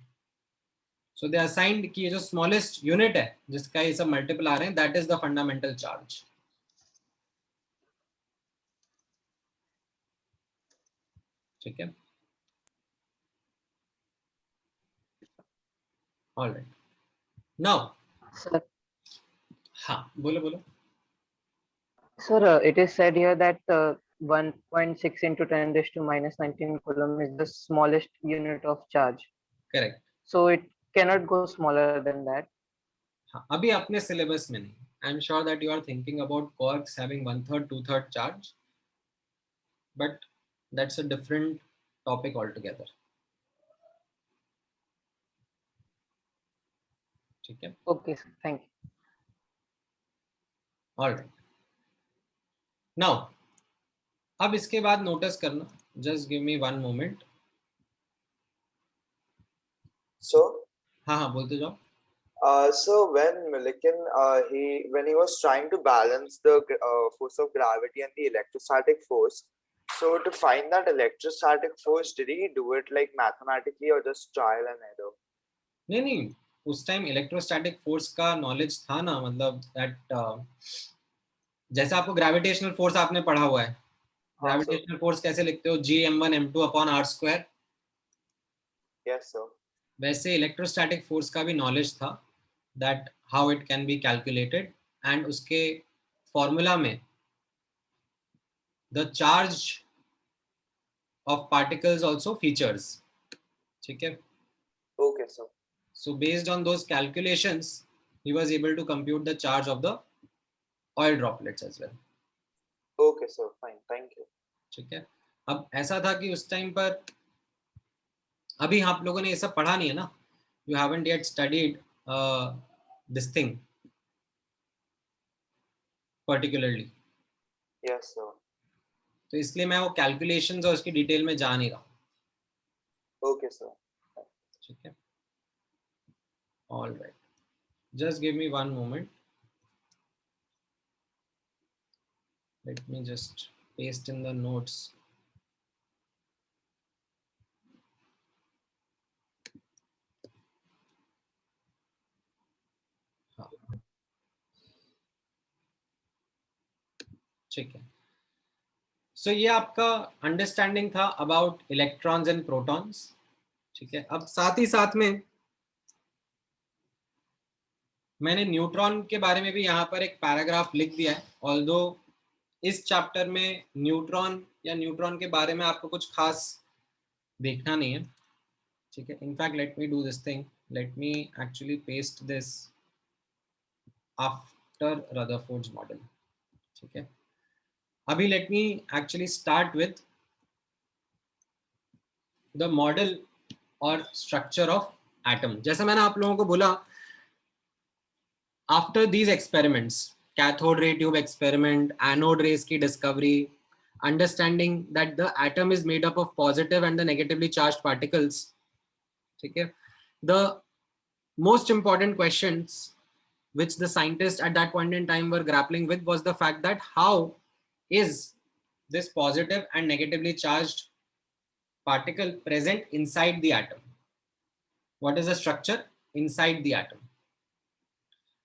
So they assigned कि ये जो smallest unit है जिसका ये सब multiple आ रहे हैं, that is the fundamental charge. ठीक है. All right. Now, Sir, हाँ बोलो बोलो. sir, it is said here that 1.6 into 10 raised to minus 19 coulomb is the smallest unit of charge. Correct. So it cannot go smaller than that. हाँ, अभी अपने syllabus में नहीं. I am sure that you are thinking about quarks having 1/3 2/3 charge, but that's a different topic all together. ठीक है. Okay, sir. Thank you. All right. Now अब इसके बाद नोटिस करना, just give me 1 moment. So, हाँ हाँ बोलते जाओ. so when Millikan, when he was trying to balance the force of gravity and the electrostatic force, so to find that electrostatic force, did he do it like mathematically or just trial and error? नहीं नहीं, उस time electrostatic force का knowledge था ना, मतलब that जैसे आपको gravitational force आपने पढ़ा हुआ है. ग्रेविटेशनल फोर्स कैसे लिखते हो? G(m1m2) upon r². Yes, sir. वैसे इलेक्ट्रोस्टैटिक फोर्स का भी नॉलेज था, that how it can be calculated, and उसके फॉर्मूला में the charge of particles also features. ठीक है. Okay, sir. So based on those calculations, he was able to compute the charge of the oil droplets as well. Okay, sir. Fine. Thank you. ठीक है. अब ऐसा था कि उस time पर, अभी आप लोगों ने ये सब पढ़ा नहीं है ना, you haven't yet studied this thing particularly. Yes, sir. तो इसलिए मैं वो कैलकुलेशंस और उसकी डिटेल में जा नहीं रहा. Okay, sir. ठीक है. All right. Just give me 1 moment. Let me just paste in the notes. ठीक है. सो ये आपका अंडरस्टैंडिंग था अबाउट इलेक्ट्रॉन्स एंड प्रोटॉन्स. ठीक है. अब साथ ही साथ में मैंने न्यूट्रॉन के बारे में भी यहाँ पर एक पैराग्राफ लिख दिया है. ऑल्दो इस चैप्टर में न्यूट्रॉन या न्यूट्रॉन के बारे में आपको कुछ खास देखना नहीं है. ठीक है. In fact let me do this thing. Let me actually paste this after Rutherford's model. ठीक है. अभी let me actually start with the model और स्ट्रक्चर ऑफ एटम. जैसा मैंने आप लोगों को बोला, after these experiments, cathode ray tube experiment, anode rays की discovery, understanding that the atom is made up of positive and the negatively charged particles. ठीक है. The most important questions which the scientists at that point in time were grappling with was the fact that how is this positive and negatively charged particle present inside the atom? What is the structure inside the atom?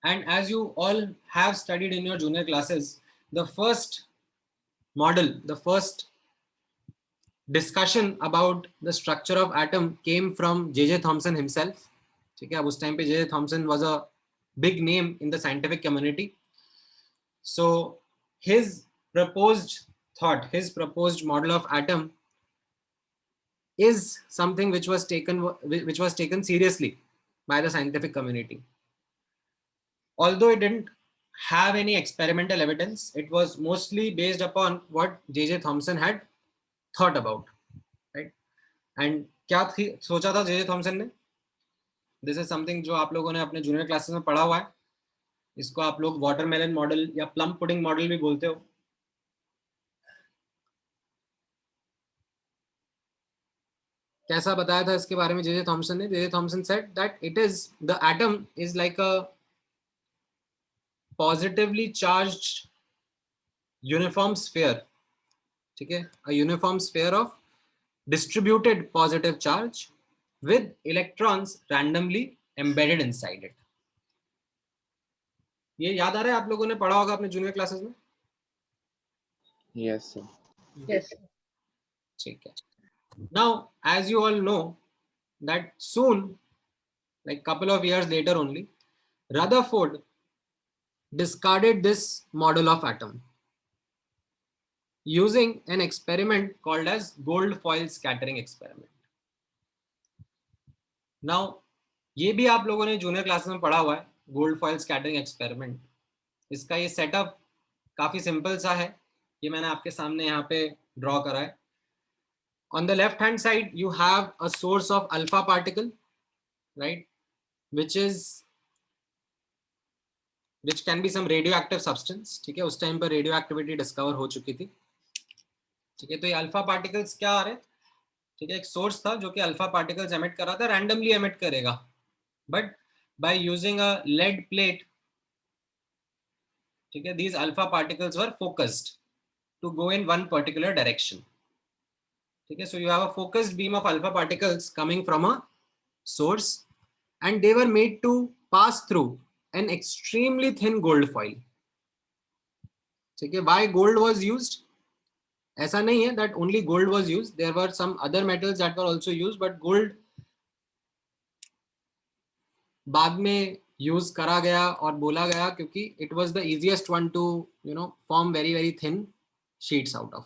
And as you all have studied in your junior classes, the first model, the first discussion about the structure of atom came from J.J. Thomson himself. ठीक है. अब उस time पे J.J. Thomson was a big name in the scientific community. So his proposed thought, his proposed model of atom is something which was taken seriously by the scientific community. Although it didn't have any experimental evidence, it was mostly based upon what J.J. Thomson had thought about, right? And क्या सोचा था J.J. Thomson ने? This is something जो आप लोगों ने अपने junior classes में पढ़ा हुआ है. इसको आप लोग वाटरमेलन मॉडल या प्लम पुडिंग मॉडल भी बोलते हो. कैसा बताया था इसके बारे में J.J. Thomson ने? J.J. Thomson said that it is, the atom is like a positively charged uniform sphere. ठीक है. A uniform sphere of distributed positive charge with electrons randomly embedded inside it. ये याद आ रहा है? आप लोगों ने पढ़ा होगा अपने जूनियर क्लासेस में. Yes, sir. Yes. ठीक है. Now, as you all know that soon like couple of years later only, Rutherford discarded this model of atom using an experiment called as gold foil scattering experiment. Now, ये भी आप लोगों ने junior class में पढ़ा हुआ है, gold foil scattering experiment. इसका ये सेटअप काफी सिंपल सा है, ये मैंने आपके सामने यहाँ पे ड्रॉ करा है. On the left hand side you have a source of alpha particle, right, which can be some radioactive substance. ठीक है, उस टाइम पर रेडियो एक्टिविटी डिस्कवर हो चुकी थी. ठीक है, तो ये अल्फा पार्टिकल्स क्या आ रहे, ठीक है, एक सोर्स था जो कि अल्फा पार्टिकल्स एमिट कर रहा था, रैंडमली एमिट करेगा, but by using a lead plate, ठीक है, these alpha particles were focused to go in one particular direction. ठीक है, so you have a focused beam of alpha particles coming from a source and they were made to pass through an extremely thin gold foil. ठीक है, why gold was used? ऐसा नहीं है that only gold was used, there were some other metals that were also used, but gold बाद में use करा गया और बोला गया क्योंकि it was the easiest one to form very very thin sheets out of.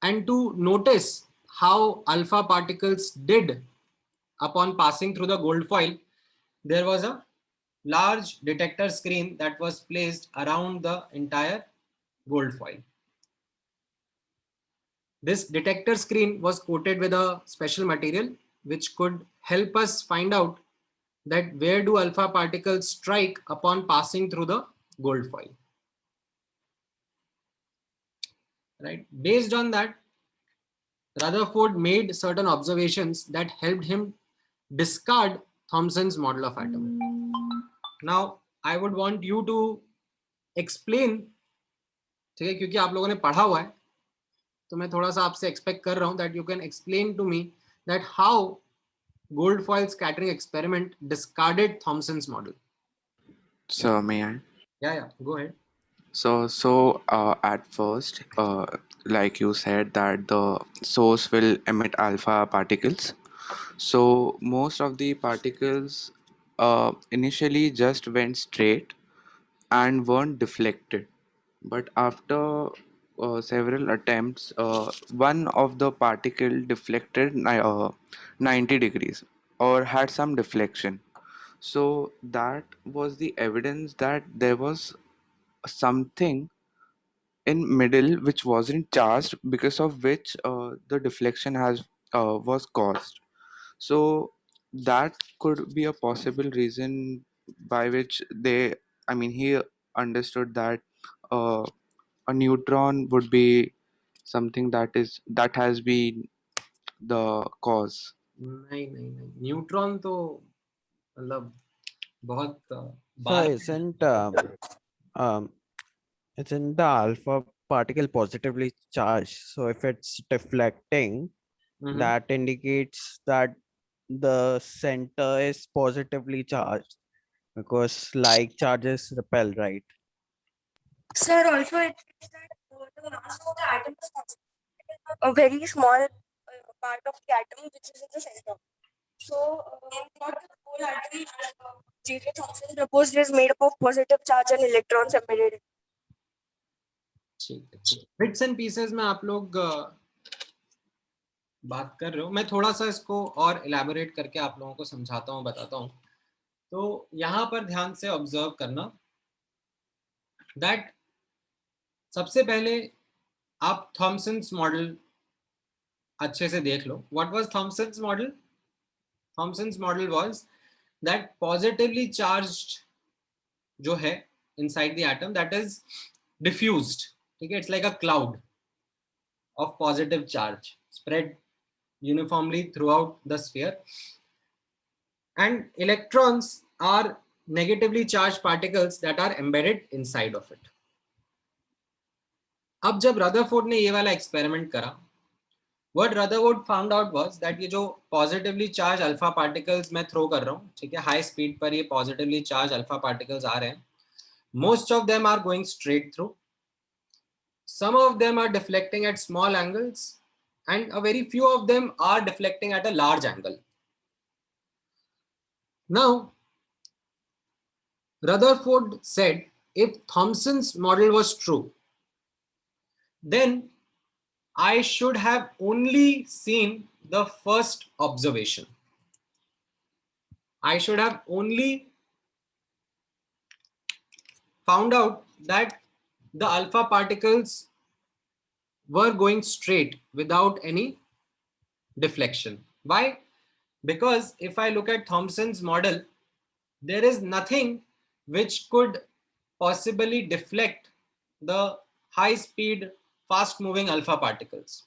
And to notice how alpha particles did upon passing through the gold foil, there was a large detector screen that was placed around the entire gold foil. This detector screen was coated with a special material which could help us find out that where do alpha particles strike upon passing through the gold foil. Right? Based on that, Rutherford made certain observations that helped him discard Thomson's model of atom. Now, I would want you to explain, ठीक है, क्योंकि आप लोगों ने पढ़ा हुआ है, तो मैं थोड़ा सा आपसे एक्सपेक्ट कर रहा हूं that you can explain to me that how gold foil scattering experiment discarded Thomson's model. So may I? Yeah, go ahead. So at first, like you said, that the source will emit alpha particles. So most of the particles initially just went straight and weren't deflected. But after several attempts, one of the particle deflected 90 degrees or had some deflection. So that was the evidence that there was something in middle which wasn't charged, because of which the deflection was caused. So that could be a possible reason by which he understood that a neutron would be something that has been the cause. नहीं, neutron तो मतलब बहुत So bar isn't the alpha particle positively charged? So if it's deflecting, that indicates that the center is positively charged because like charges repel, right? Sir, also it is that the mass of the atom is concentrated in a very small part of the atom which is in the center. So, not the whole atom as J.J. Thomson proposed is made up of positive charge and electrons embedded. ठीक है, bits and pieces में आप लोग बात कर रहे हो, मैं थोड़ा सा इसको और इलैबोरेट करके आप लोगों को समझाता हूँ, बताता हूँ. तो यहाँ पर ध्यान से ऑब्जर्व करना दैट सबसे पहले आप थॉमसन्स मॉडल अच्छे से देख लो. What was Thomson's model? Thomson's model was that positively charged जो है inside the atom that is diffused. ठीक है, it's like a cloud of positive charge spread uniformly throughout the sphere, and electrons are negatively charged particles that are embedded inside of it. अब जब Rutherford ने ये वाला experiment करा, what Rutherford found out was that ये जो positively charged alpha particles मैं throw कर रहा हूँ, ठीक है, हाई स्पीड पर ये positively charged alpha particles आ रहे हैं, most of them are going straight through. Some of them are deflecting at small angles and a very few of them are deflecting at a large angle. Now, Rutherford said if Thomson's model was true, then I should have only seen the first observation. I should have only found out that the alpha particles were going straight without any deflection. Why? Because if I look at Thomson's model, there is nothing which could possibly deflect the high speed, fast moving alpha particles.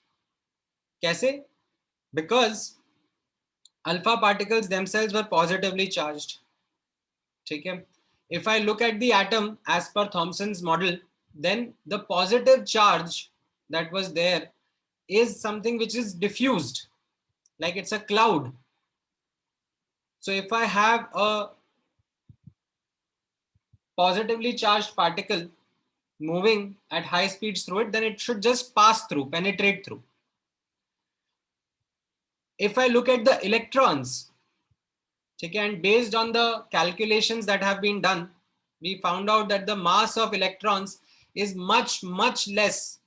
Kaise? Because alpha particles themselves were positively charged. Okay? If I look at the atom as per Thomson's model, then the positive charge that was there is something which is diffused, like it's a cloud. So if I have a positively charged particle moving at high speeds through it, then it should just pass through, penetrate through. If I look at the electrons, okay, and based on the calculations that have been done, we found out that the mass of electrons is much less,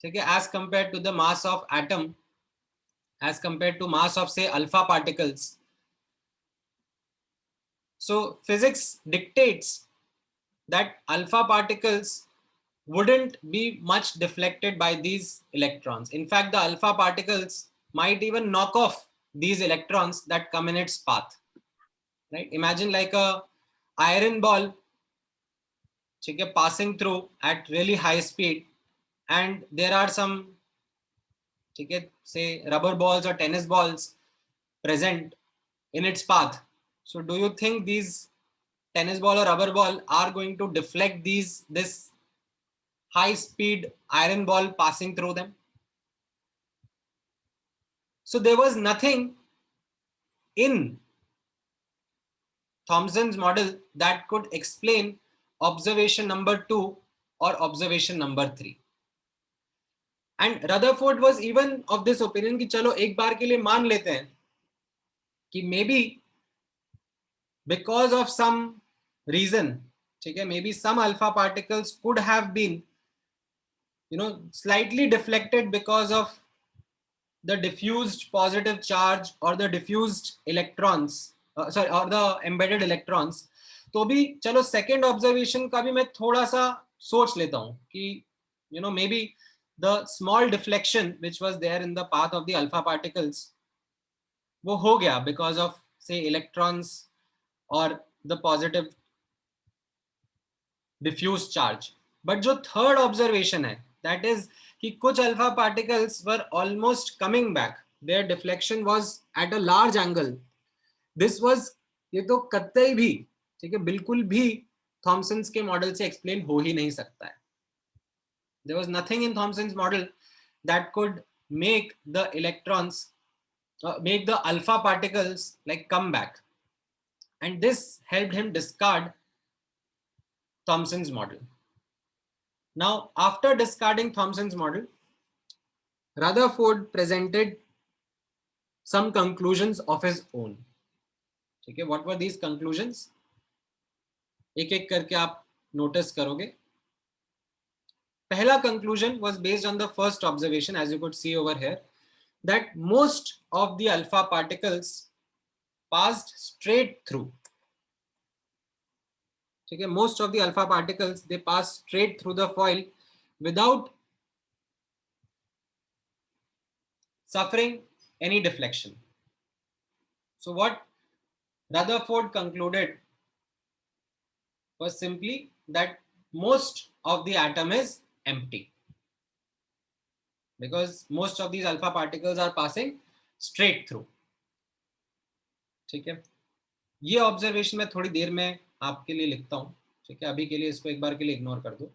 okay, as compared to the mass of atom, as compared to mass of say alpha particles. So physics dictates that alpha particles wouldn't be much deflected by these electrons. In fact, the alpha particles might even knock off these electrons that come in its path. Right? Imagine like a iron ball, okay, passing through at really high speed, and there are some, okay, say rubber balls or tennis balls present in its path. So do you think these tennis ball or rubber ball are going to deflect this high speed iron ball passing through them? So there was nothing in Thomson's model that could explain observation number 2 or observation number 3. And Rutherford was even of this opinion कि चलो एक बार के लिए मान लेते हैं कि maybe because of some reason, ठीक है, maybe some alpha particles could have been, slightly deflected because of the diffused positive charge or the diffused electrons, or the embedded electrons. तो भी चलो second observation का भी मैं थोड़ा सा सोच लेता हूँ कि maybe the small deflection which was there in the path of the alpha particles वो हो गया because of say electrons or the positive diffuse charge. But जो third observation है, that is कि कुछ alpha particles were almost coming back, their deflection was at a large angle. This was, ये तो कतई भी, ठीक है, बिल्कुल भी Thomson's के मॉडल से एक्सप्लेन हो ही नहीं सकता है. There was nothing in Thomson's model that could make the electrons, make the alpha particles like come back, and this helped him discard Thomson's model. Now, after discarding Thomson's model, Rutherford presented some conclusions of his own. Okay, what were these conclusions? एक एक करके आप notice करोगे. पहला conclusion was based on the first observation, as you could see over here, that most of the alpha particles passed straight through. Okay, most of the alpha particles, they pass straight through the foil without suffering any deflection. So what Rutherford concluded was simply that most of the atom is empty, because most of these alpha particles are passing straight through. ठीक है, ये observation मैं थोड़ी देर में आपके लिए लिखता हूं. ठीक है, अभी के लिए इसको एक बार के लिए इग्नोर कर दो.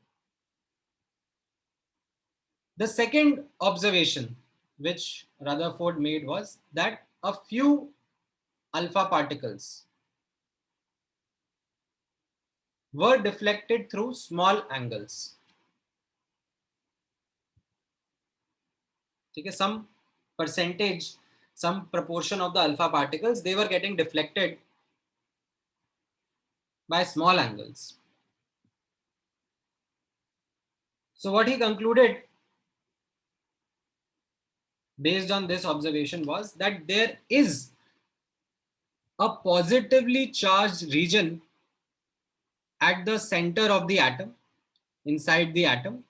The second observation which Rutherford made was that a few alpha particles were deflected through small angles. Okay, some percentage, some proportion of the alpha particles, they were getting deflected by small angles. So what he concluded based on this observation was that there is a positively charged region at the center of the atom, inside the atom,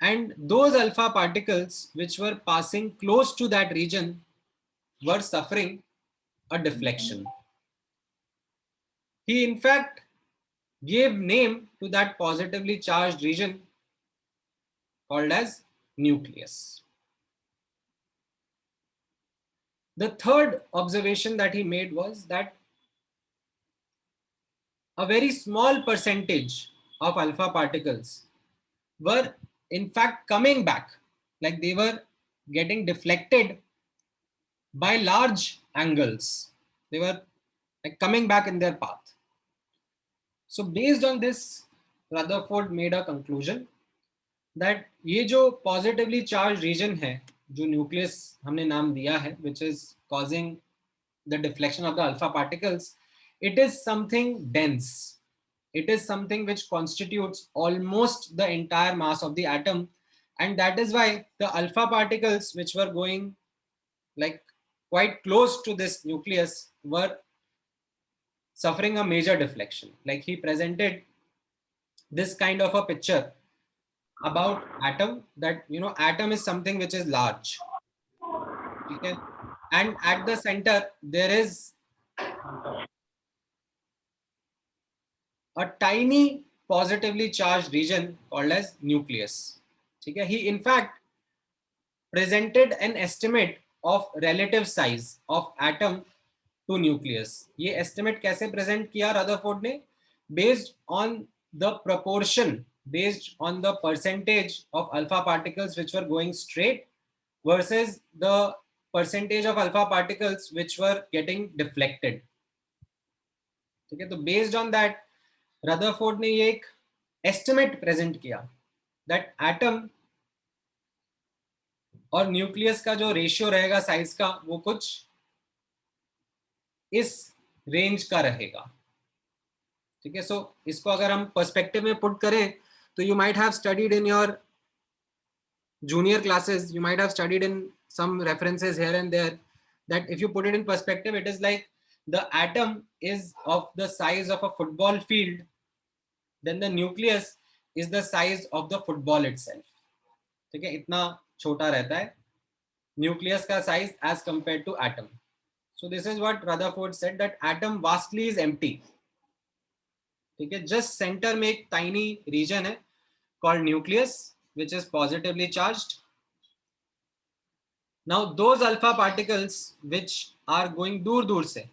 and those alpha particles which were passing close to that region were suffering a deflection. He in fact gave name to that positively charged region called as nucleus. The third observation that he made was that a very small percentage of alpha particles were in fact coming back, like they were getting deflected by large angles. They were like coming back in their path. So based on this, Rutherford made a conclusion that ये जो positively charged region है, जो nucleus हमने नाम दिया है, which is causing the deflection of the alpha particles, it is something dense. It is something which constitutes almost the entire mass of the atom, and that is why the alpha particles which were going like quite close to this nucleus were suffering a major deflection. Like he presented this kind of a picture about atom, that atom is something which is large, okay? And at the center there is a tiny positively charged region called as nucleus. Okay? He in fact presented an estimate of relative size of atom to nucleus. ये estimate कैसे present किया Rutherford ने? Based on the proportion, based on the percentage of alpha particles which were going straight versus the percentage of alpha particles which were getting deflected. Okay, so based on that, Rutherford ने ये एक estimate present किया that atom और nucleus का जो ratio रहेगा size का, वो कुछ इस रेंज का रहेगा. ठीक है, सो इसको अगर हम पर्सपेक्टिव में पुट करें तो you might have studied in your junior classes, you might have studied in some references here and there, that if you put it in perspective, it is like the atom is of the size of a football field, then the nucleus is the size of the football itself. ठीक है, इतना छोटा रहता है nucleus का size as compared to atom. So this is what Rutherford said, that atom vastly is empty. ठीक है, just center में एक tiny region है called nucleus, which is positively charged. Now those alpha particles which are going dur se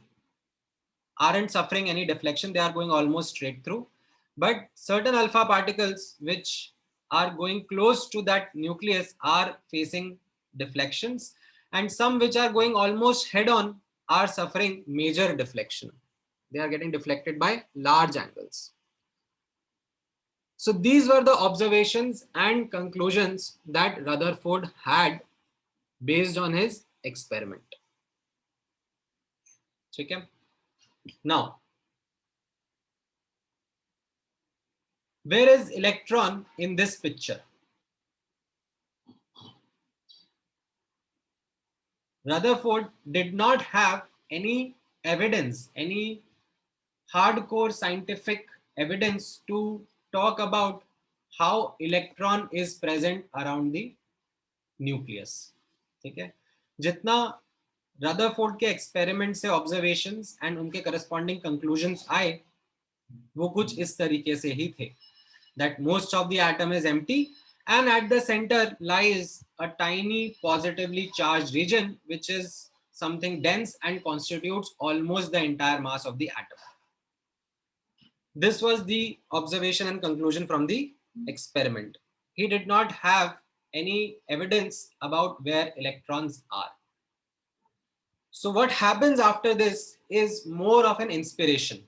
aren't suffering any deflection, they are going almost straight through, but certain alpha particles which are going close to that nucleus are facing deflections, and some which are going almost head on are suffering major deflection. They are getting deflected by large angles. So these were the observations and conclusions that Rutherford had based on his experiment. Okay? Now, where is electron in this picture? Rutherford did not have any evidence, any hardcore scientific evidence to talk about how electron is present around the nucleus. ठीक है, जितना Rutherford के experiment से observations and उनके corresponding conclusions आए, वो कुछ इस तरीके से ही थे, that most of the atom is empty and at the center lies a tiny positively charged region which is something dense and constitutes almost the entire mass of the atom. This was the observation and conclusion from the experiment. He did not have any evidence about where electrons are. So what happens after this is more of an inspiration.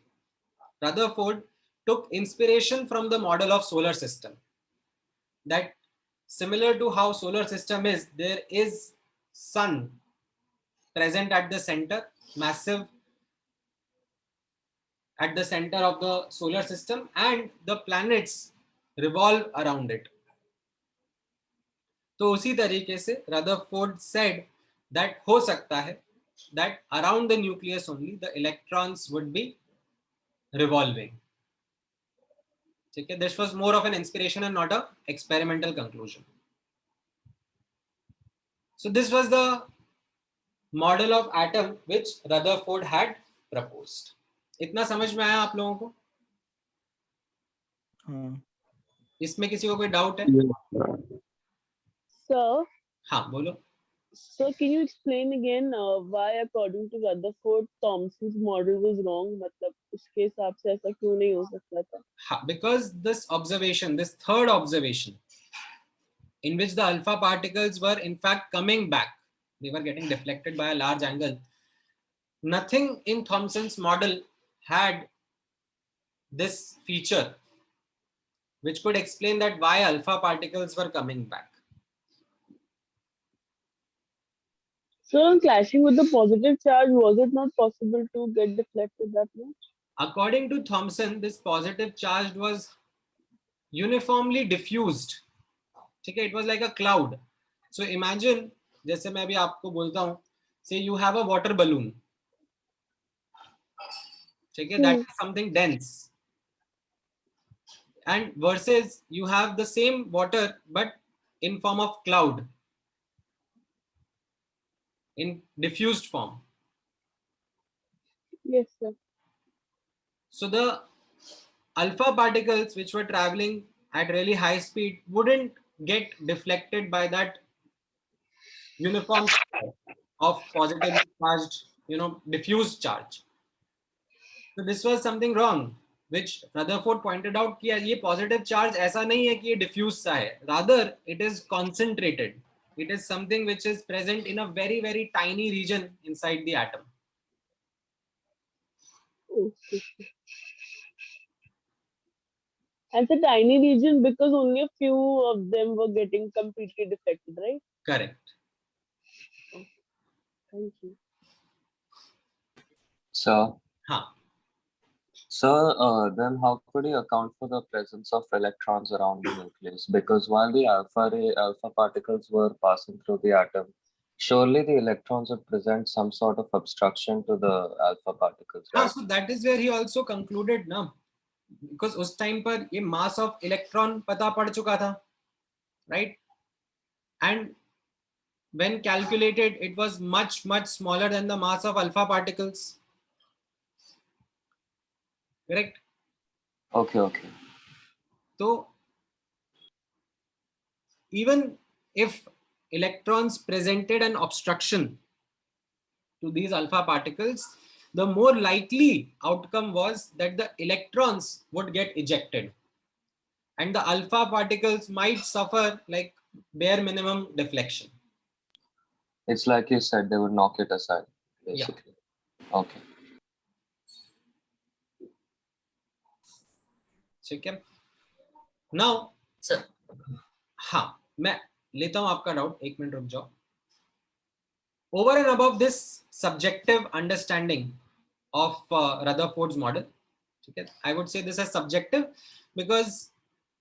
Rutherford took inspiration from the model of solar system, that similar to how solar system is, there is sun present at the center, massive at the center of the solar system, and the planets revolve around it. तो उसी तरीके से Rutherford said that हो सकता है that around the nucleus only the electrons would be revolving. ठीक है, this was more of an inspiration and not a experimental conclusion. So this was the model of atom which Rutherford had proposed. इतना समझ में आया आप लोगों को? हाँ. इसमें किसी को कोई डाउट है? Sir, हाँ बोलो. so can you explain again why according to Rutherford Thomson's model was wrong? मतलब उसके हिसाब से ऐसा क्यों नहीं हो सकता था? हाँ, because this observation, this third observation, in which the alpha particles were in fact coming back, they were getting deflected by a large angle. Nothing in Thomson's model had this feature which could explain that why alpha particles were coming back. So clashing with the positive charge, was it not possible to get deflected that much? According to Thomson, this positive charge was uniformly diffused. ठीक है, it was like a cloud. So imagine, जैसे मैं अभी आपको बोलता हूँ, say you have a water balloon. ठीक है, that is something dense. And versus you have the same water but in form of cloud, in diffused form. Yes, sir. So the alpha particles which were traveling at really high speed wouldn't get deflected by that uniform of positively charged, diffused charge. So this was something wrong, which Rutherford pointed out कि ये positive charge ऐसा नहीं है कि ये diffuse सा है. Rather, it is concentrated. It is something which is present in a very, very tiny region inside the atom. Okay. And it's a tiny region because only a few of them were getting completely deflected, right? Correct. Okay. Thank you. So, huh. So then how could you account for the presence of electrons around the nucleus? Because while the alpha particles were passing through the atom, surely the electrons would present some sort of obstruction to the alpha particles, right? So that is where he also concluded ना, because उस time पर ये mass of electron पता पड़ चुका था, right? And when calculated, it was much, much smaller than the mass of alpha particles. Correct? Okay. So even if electrons presented an obstruction to these alpha particles, the more likely outcome was that the electrons would get ejected and the alpha particles might suffer like bare minimum deflection. It's like you said, they would knock it aside, basically. Yeah. Okay. ठीक है. Now, sir, हाँ, मैं लेता हूं आपका doubt. एक minute रुक जाओ. Over and above this subjective understanding of Rutherford's model, okay, I would say this is subjective because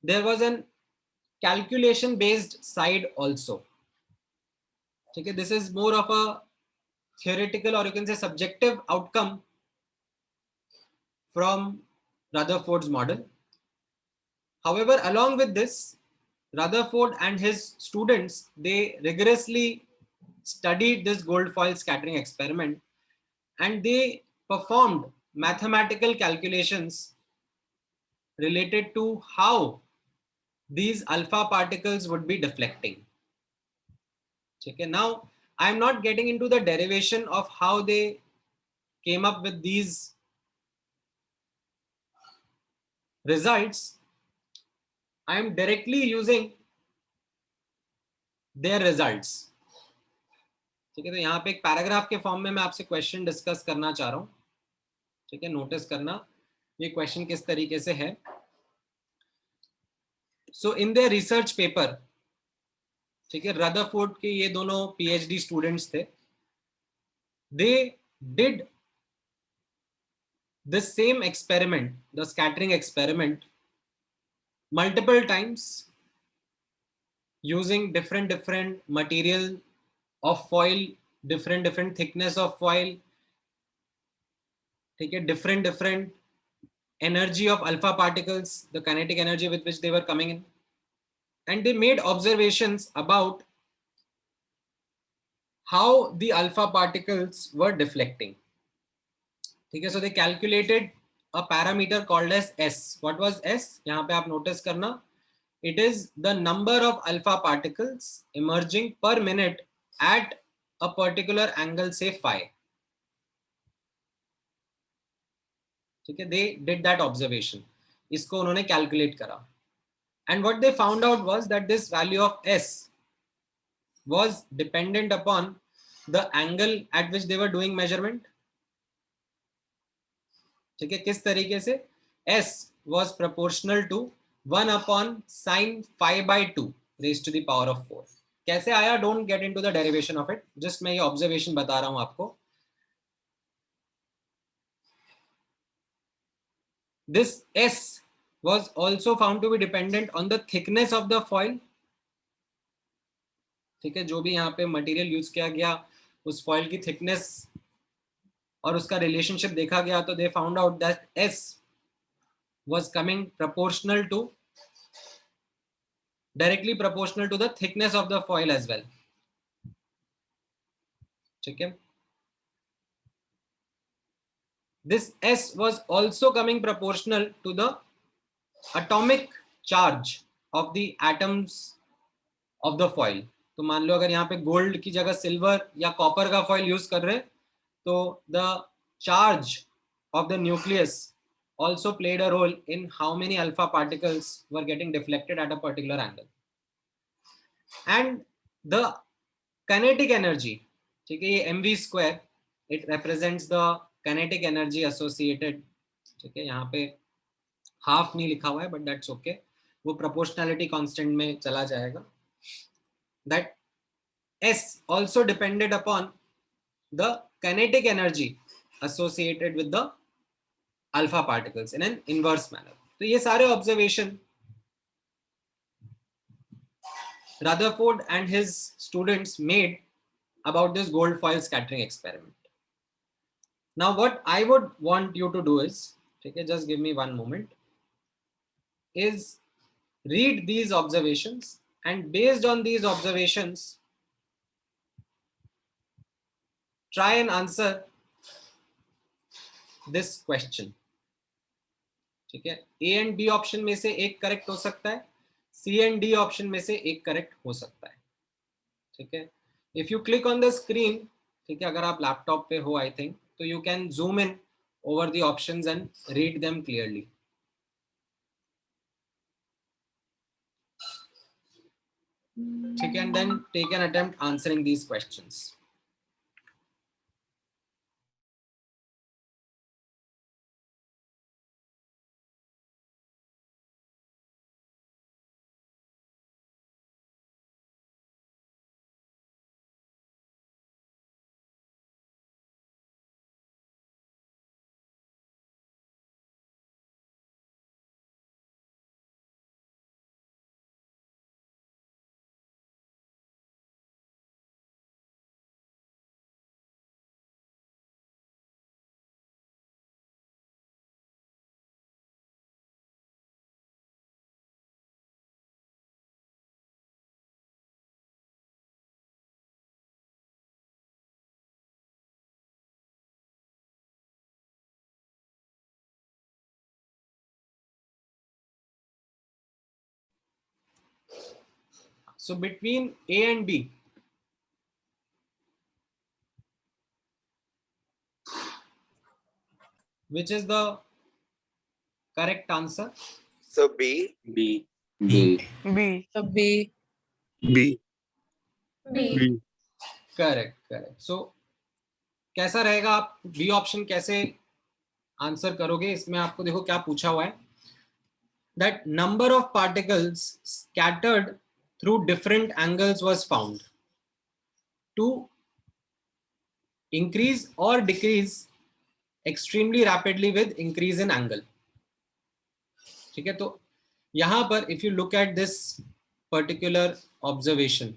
there was an calculation based side also. Okay, this is more of a theoretical or you can say subjective outcome from Rutherford's model. However, along with this, Rutherford and his students, they rigorously studied this gold foil scattering experiment and they performed mathematical calculations related to how these alpha particles would be deflecting. Okay, now I am not getting into the derivation of how they came up with these results. I am directly using their results. ठीक है, तो यहाँ पे एक paragraph के form में मैं आपसे क्वेश्चन डिस्कस करना चाह रहा हूँ. ठीक है, नोटिस करना ये क्वेश्चन किस तरीके से है. So in their research paper, ठीक है, रदरफोर्ड के ये दोनों PhD स्टूडेंट्स थे. They did the same experiment, the scattering experiment, multiple times using different material of foil, different thickness of foil, ठीक है, different energy of alpha particles, the kinetic energy with which they were coming in, and they made observations about how the alpha particles were deflecting. ठीक है, so they calculated a parameter called as S. What was S? यहाँ पे आप notice करना, it is the number of alpha particles emerging per minute at a particular angle, say phi. ठीक है, they did that observation. इसको उन्होंने calculate करा. And what they found out was that this value of S was dependent upon the angle at which they were doing measurement. ठीक है, किस तरीके से? S was proportional to 1 upon sin phi by 2 raised to the power of 4. कैसे आया? Don't get into the derivation of it. Just मैं ये observation बता रहा हूं आपको. This S was also found to be dependent on the thickness of the foil. ठीक है, जो भी यहाँ पे मटेरियल यूज किया गया उस फॉइल की थिकनेस और उसका रिलेशनशिप देखा गया, तो they found out that S was coming proportional to, directly proportional to the thickness of the foil as well. ठीक है, this S was also coming proportional to the atomic charge of the atoms of the foil. तो मान लो अगर यहाँ पे gold की जगह silver या कॉपर का फॉइल यूज कर रहे हैं, तो the charge of the nucleus also played a role in how many alpha particles were getting deflected at a particular angle. And the kinetic energy, ठीक है, ये mv square, it represents the kinetic energy associated. ठीक है, यहाँ पे half नहीं लिखा हुआ है, but that's okay, वो proportionality constant में चला जाएगा. That S also depended upon the kinetic energy associated with the alpha particles in an inverse manner. तो ये सारे observation Rutherford and his students made about this gold foil scattering experiment. Now what I would want you to do is, okay, just give me one moment, is read these observations, and based on these observations try and answer this question. ठीक है, A and B option में से एक correct हो सकता है, C and D option में से एक करेक्ट हो सकता है. ठीक है, if you click on the screen, ठीक है, अगर आप लैपटॉप पे हो आई थिंक, तो you can zoom in over the options and read them clearly. ठीक है, and then take an attempt answering these questions. So between A and B, which is the correct answer? So B. B. B. So B. B. B. Correct. So कैसा रहेगा, आप B option कैसे answer करोगे? इसमें आपको देखो क्या पूछा हुआ है, that number of particles scattered through different angles was found to increase or decrease extremely rapidly with increase in angle. ठीक है, तो यहां पर if you look at this particular observation,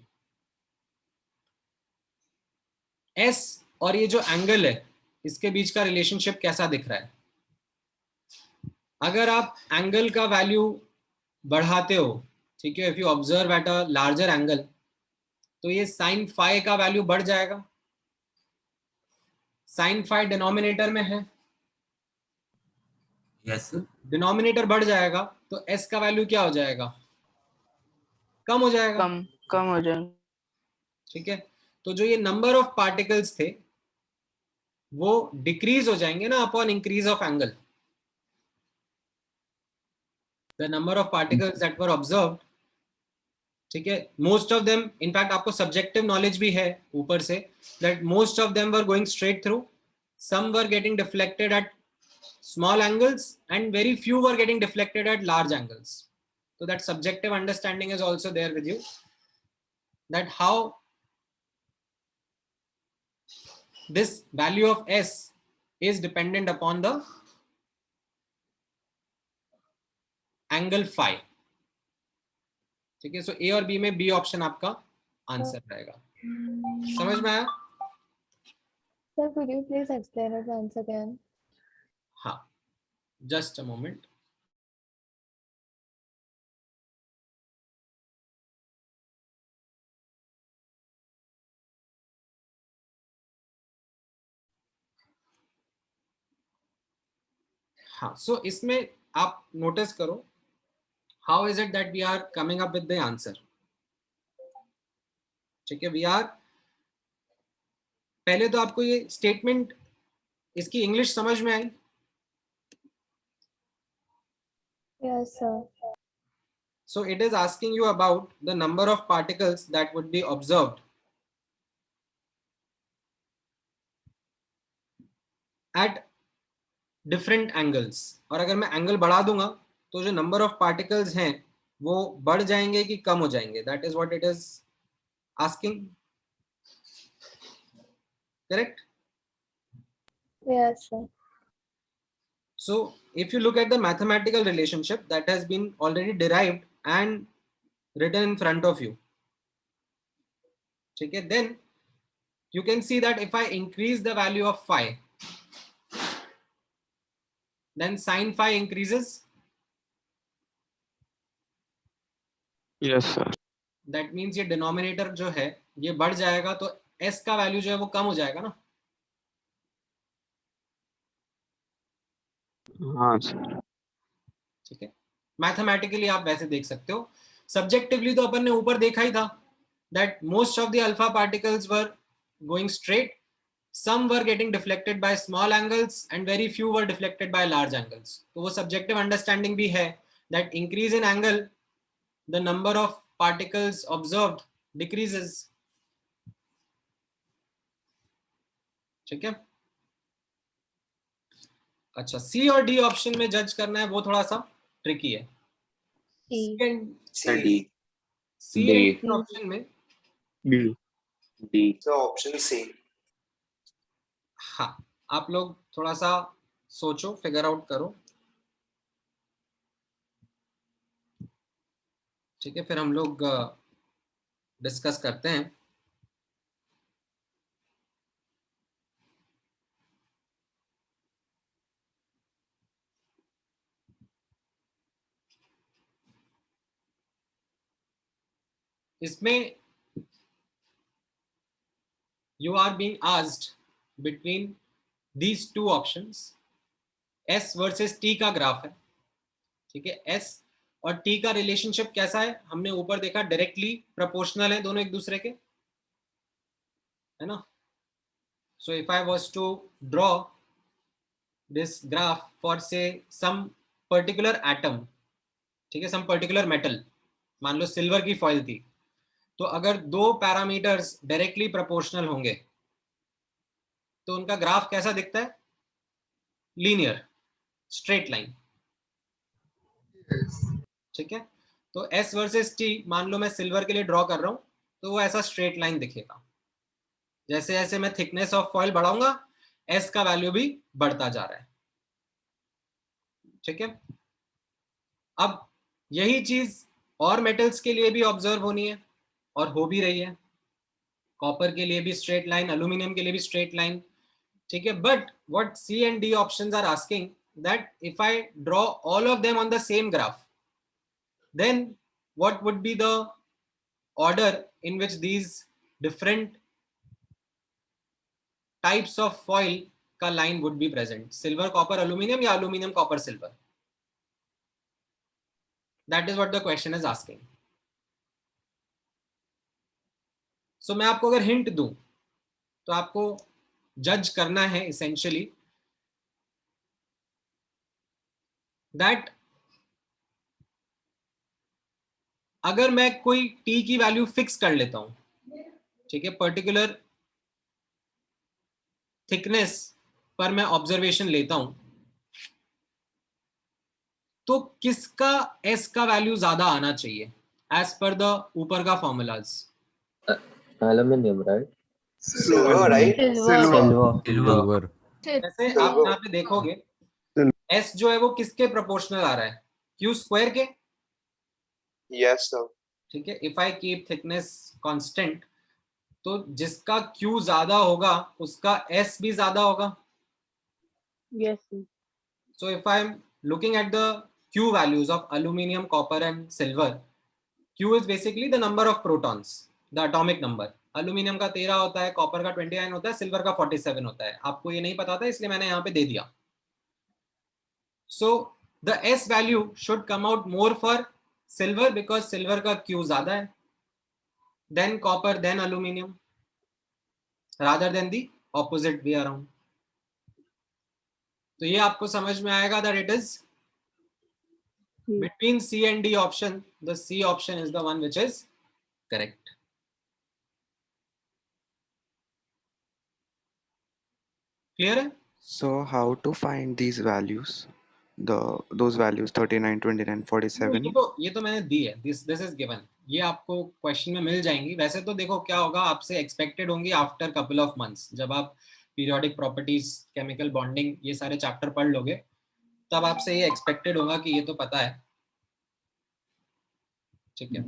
S और ये जो एंगल है इसके बीच का रिलेशनशिप कैसा दिख रहा है? अगर आप एंगल का वैल्यू बढ़ाते हो, ठीक है, if you observe at a larger angle, तो ये साइन फाई का वैल्यू बढ़ जाएगा. साइन फाई डिनोमिनेटर में है, यस डिनोमिनेटर बढ़ जाएगा तो एस का वैल्यू क्या हो जाएगा? कम हो जाएगा. कम हो जाएगा. ठीक है, तो जो ये नंबर ऑफ पार्टिकल्स थे वो डिक्रीज हो जाएंगे ना upon increase of angle. The number of particles that were observed, ठीक है, मोस्ट ऑफ देम, इनफैक्ट आपको सब्जेक्टिव नॉलेज भी है ऊपर से, that most of them were going straight through, some were getting deflected at small angles and very few were getting deflected at large angles. So that subjective understanding is also there with you, that how this value of S is dependent upon the angle phi. ठीक है, so A और B में B option आपका answer रहेगा. समझ में आया? Sir, could you please explain it once again? हाँ, just a moment. हाँ, so इसमें आप नोटिस करो, how is it that we are coming up with the answer? ठीक है, we are, पहले तो आपको ये स्टेटमेंट इसकी इंग्लिश समझ में आई? Yes, sir. So it is asking you about the number of particles that would be observed at different angles. और अगर मैं एंगल बढ़ा दूंगा तो जो नंबर ऑफ पार्टिकल्स हैं वो बढ़ जाएंगे कि कम हो जाएंगे? That is what it is asking. Correct? Yes, sir. So if you look at the mathematical relationship that has been already derived and written in front of you, okay, then you can see that if I increase the value of phi, then sin phi increases. Yes, sir. That means ये denominator जो है ये बढ़ जाएगा तो s का value जो है वो कम हो जाएगा ना. हाँ सर. ठीक है, मैथमेटिकली आप वैसे देख सकते हो. सब्जेक्टिवली तो अपन ने ऊपर देखा ही था that most of the alpha particles were going straight, some were getting deflected by small angles and very few were deflected by large angles. तो वो subjective understanding भी है that increase in angle, the number of particles observed decreases. ठीक है, अच्छा, सी और D option में जज करना है वो थोड़ा सा ट्रिकी है. सी ऑप्शन में डी. So option C. हाँ, आप लोग थोड़ा सा सोचो, फिगर आउट करो. ठीक है, फिर हम लोग डिस्कस करते हैं. इसमें you are being asked between these two options. S versus T का ग्राफ है. ठीक है, S और T का रिलेशनशिप कैसा है हमने ऊपर देखा, डायरेक्टली प्रोपोर्शनल है दोनों एक दूसरे के, है ना. So if I was to draw this graph for say some particular atom, ठीक है, some particular metal, मान लो सिल्वर की फॉइल थी, तो अगर दो पैरामीटर्स डायरेक्टली प्रोपोर्शनल होंगे तो उनका ग्राफ कैसा दिखता है? Linear, straight line. ठीक है, तो S वर्सेस T मान लो मैं सिल्वर के लिए ड्रॉ कर रहा हूं, तो वो ऐसा स्ट्रेट लाइन दिखेगा। जैसे जैसे मैं थिकनेस ऑफ फॉइल बढ़ाऊंगा, S का वैल्यू भी बढ़ता जा रहा है। ठीक है, अब यही चीज और मेटल्स के लिए भी ऑब्जर्व होनी है, और हो भी रही है। कॉपर के लिए भी स्ट्रेट लाइन, एल्यूमिनियम के लिए भी स्ट्रेट लाइन। ठीक है, but what C and D options are asking that if I draw all of them on the same graph, then what would be the order in which these different types of foil का line would be present? Silver, copper, aluminum या aluminum, copper, silver? That is what the question is asking. So मैं आपको अगर hint दूं तो आपको जज करना है essentially that अगर मैं कोई T की वैल्यू फिक्स कर लेता हूं, ठीक है, पर्टिकुलर थिकनेस पर मैं ऑब्जर्वेशन लेता हूं, तो किसका S का वैल्यू ज्यादा आना चाहिए एज पर द ऊपर का formulas? Aluminium, right? Silver, right? Silver. जैसे आप यहाँ पे देखोगे S जो है वो किसके प्रोपोर्शनल आ रहा है? Q स्क्वायर के। Yes, sir. ठीक है, if I keep thickness constant, तो जिसका Q ज्यादा होगा उसका S भी ज्यादा होगा। Yes, sir. So if I am looking at the Q values of aluminum, copper and silver, Q is basically the number of protons, the atomic number. Aluminum का 13 होता है, copper का 29 होता है, silver का 47 होता है। आपको ये नहीं पता था इसलिए मैंने यहाँ पे दे दिया। So the S value should come out more for silver because silver का Q ज्यादा है, then copper, then aluminum, rather than the opposite way around. तो ये आपको समझ में आएगा that it is between C and D option, the C option is the one which is correct. Clear है? So how to find these values? Those values 39, 29, 47. ये तो मैंने दी है, this is given. ये आपको क्वेश्चन में मिल जाएंगी। वैसे तो देखो क्या होगा, आपसे एक्सपेक्टेड होंगी आफ्टर कपल ऑफ मंथ्स, जब आप पीरियोडिक प्रॉपर्टीज, केमिकल बॉन्डिंग, ये सारे चैप्टर पढ़ लोगे, तब आपसे ये एक्सपेक्टेड होगा कि ये तो पता है। ठीक है,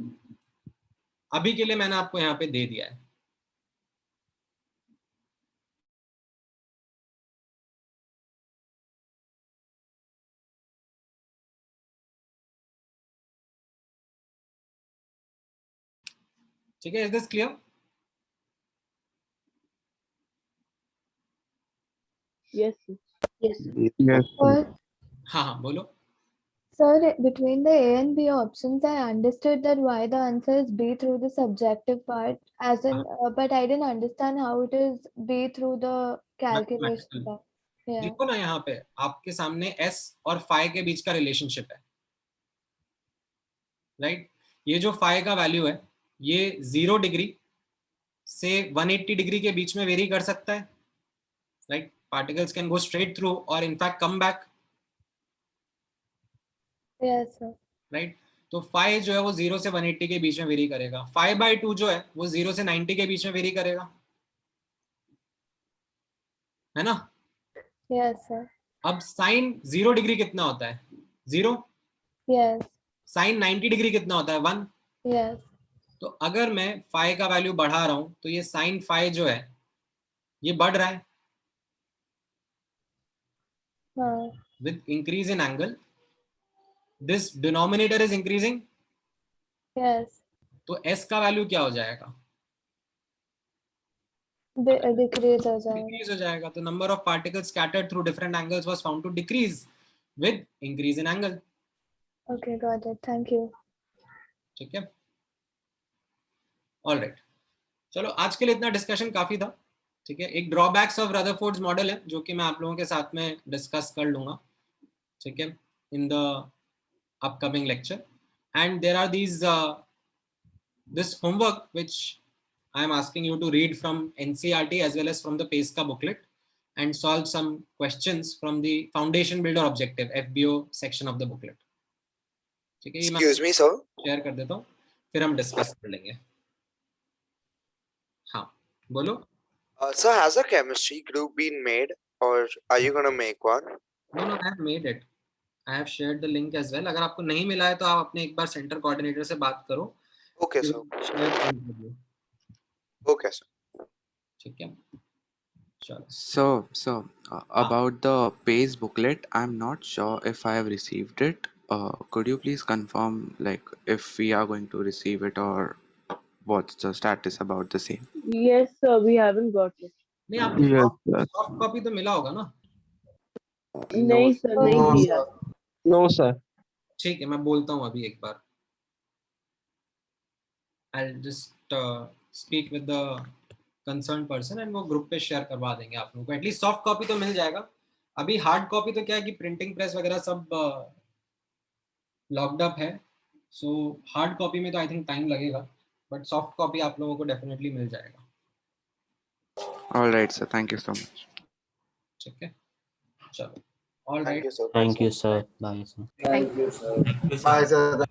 अभी के लिए मैंने आपको यहाँ पे दे दिया है। ठीक है, is this clear? Yes, sir. Yes. Yes. हाँ हाँ बोलो। Sir, between the A and B options, I understood that why the answer is B through the subjective part, as in, but I didn't understand how it is B through the calculation part. Yeah. देखो ना यहाँ पे आपके सामने S और phi के बीच का relationship है, राइट? ये जो phi का वैल्यू है ये 0 डिग्री से 180 डिग्री के बीच में वेरी कर सकता है, right? Particles can go straight through और in fact come back, Yes, sir. Right? तो phi जो है वो 0 से 180 के बीच में वेरी करेगा। phi/2 जो है वो 0 से 90 के बीच में वेरी करेगा, है ना? Yes, sir. अब sin 0 डिग्री कितना होता है? 0। Yes. sin 90 डिग्री कितना होता है? 1। Yes. तो अगर मैं phi का वैल्यू बढ़ा रहा हूं तो ये sin phi जो है ये बढ़ रहा है with increase in angle. This denominator is increasing. Yes. तो S का वैल्यू क्या हो जाएगा? Decrease हो जाएगा। Decrease हो जाएगा। तो number of particles scattered through different angles was found to decrease with increase in angle. Okay, got it. Thank you. ठीक है, ऑल राइट। चलो आज के लिए इतना डिस्कशन काफी था। ठीक है, एक ड्रॉबैक्स ऑफ रदरफोर्ड्स मॉडल है जो कि मैं आप लोगों के साथ में डिस्कस कर लूंगा, ठीक है, in the upcoming lecture. And there are these this homework which I am asking you to read from NCERT as well as from the PESCA booklet and solve some questions from the Foundation Builder Objective, FBO section of the booklet. ठीक है, ये मैं Excuse me, sir. Share कर देता हूँ, फिर हम discuss कर लेंगे. हाँ, बोलो. Sir, has a chemistry group been made, or are you gonna make one? No, I have made it. I have shared the link as well. अगर आपको नहीं मिला है तो आप अपने एक बार सेंटर कोऑर्डिनेटर से बात करो. Okay, sir. Share the link with you. Okay, sir. ठीक है. चलो. So about the PACE booklet, I'm not sure if I have received it. Could you please confirm, like, if we are going to receive it, or what's the status about the same? Yes, sir, we haven't got it. नहीं, आपको Yes, sir. Soft copy तो मिला होगा ना? नहीं sir, नहीं दिया. No, sir. ठीक है, मैं बोलता हूँ अभी एक बार. I'll just speak with the concerned person and वो ग्रुप पे शेयर करवा देंगे आप लोगों को. एटलीस्ट सॉफ्ट कॉपी तो मिल जाएगा. अभी हार्ड कॉपी तो क्या है कि प्रिंटिंग प्रेस वगैरह सब लॉक्ड अप है. सो हार्ड कॉपी में तो आई थिंक टाइम लगेगा, बट सॉफ्ट कॉपी आप लोगों को डेफिनेटली मिल जाएगा. All right, sir. Thank you so much. ठीक है, चलो. All Thank right. you, sir. Thank you, sir. Bye, sir. Thank you. Bye, sir.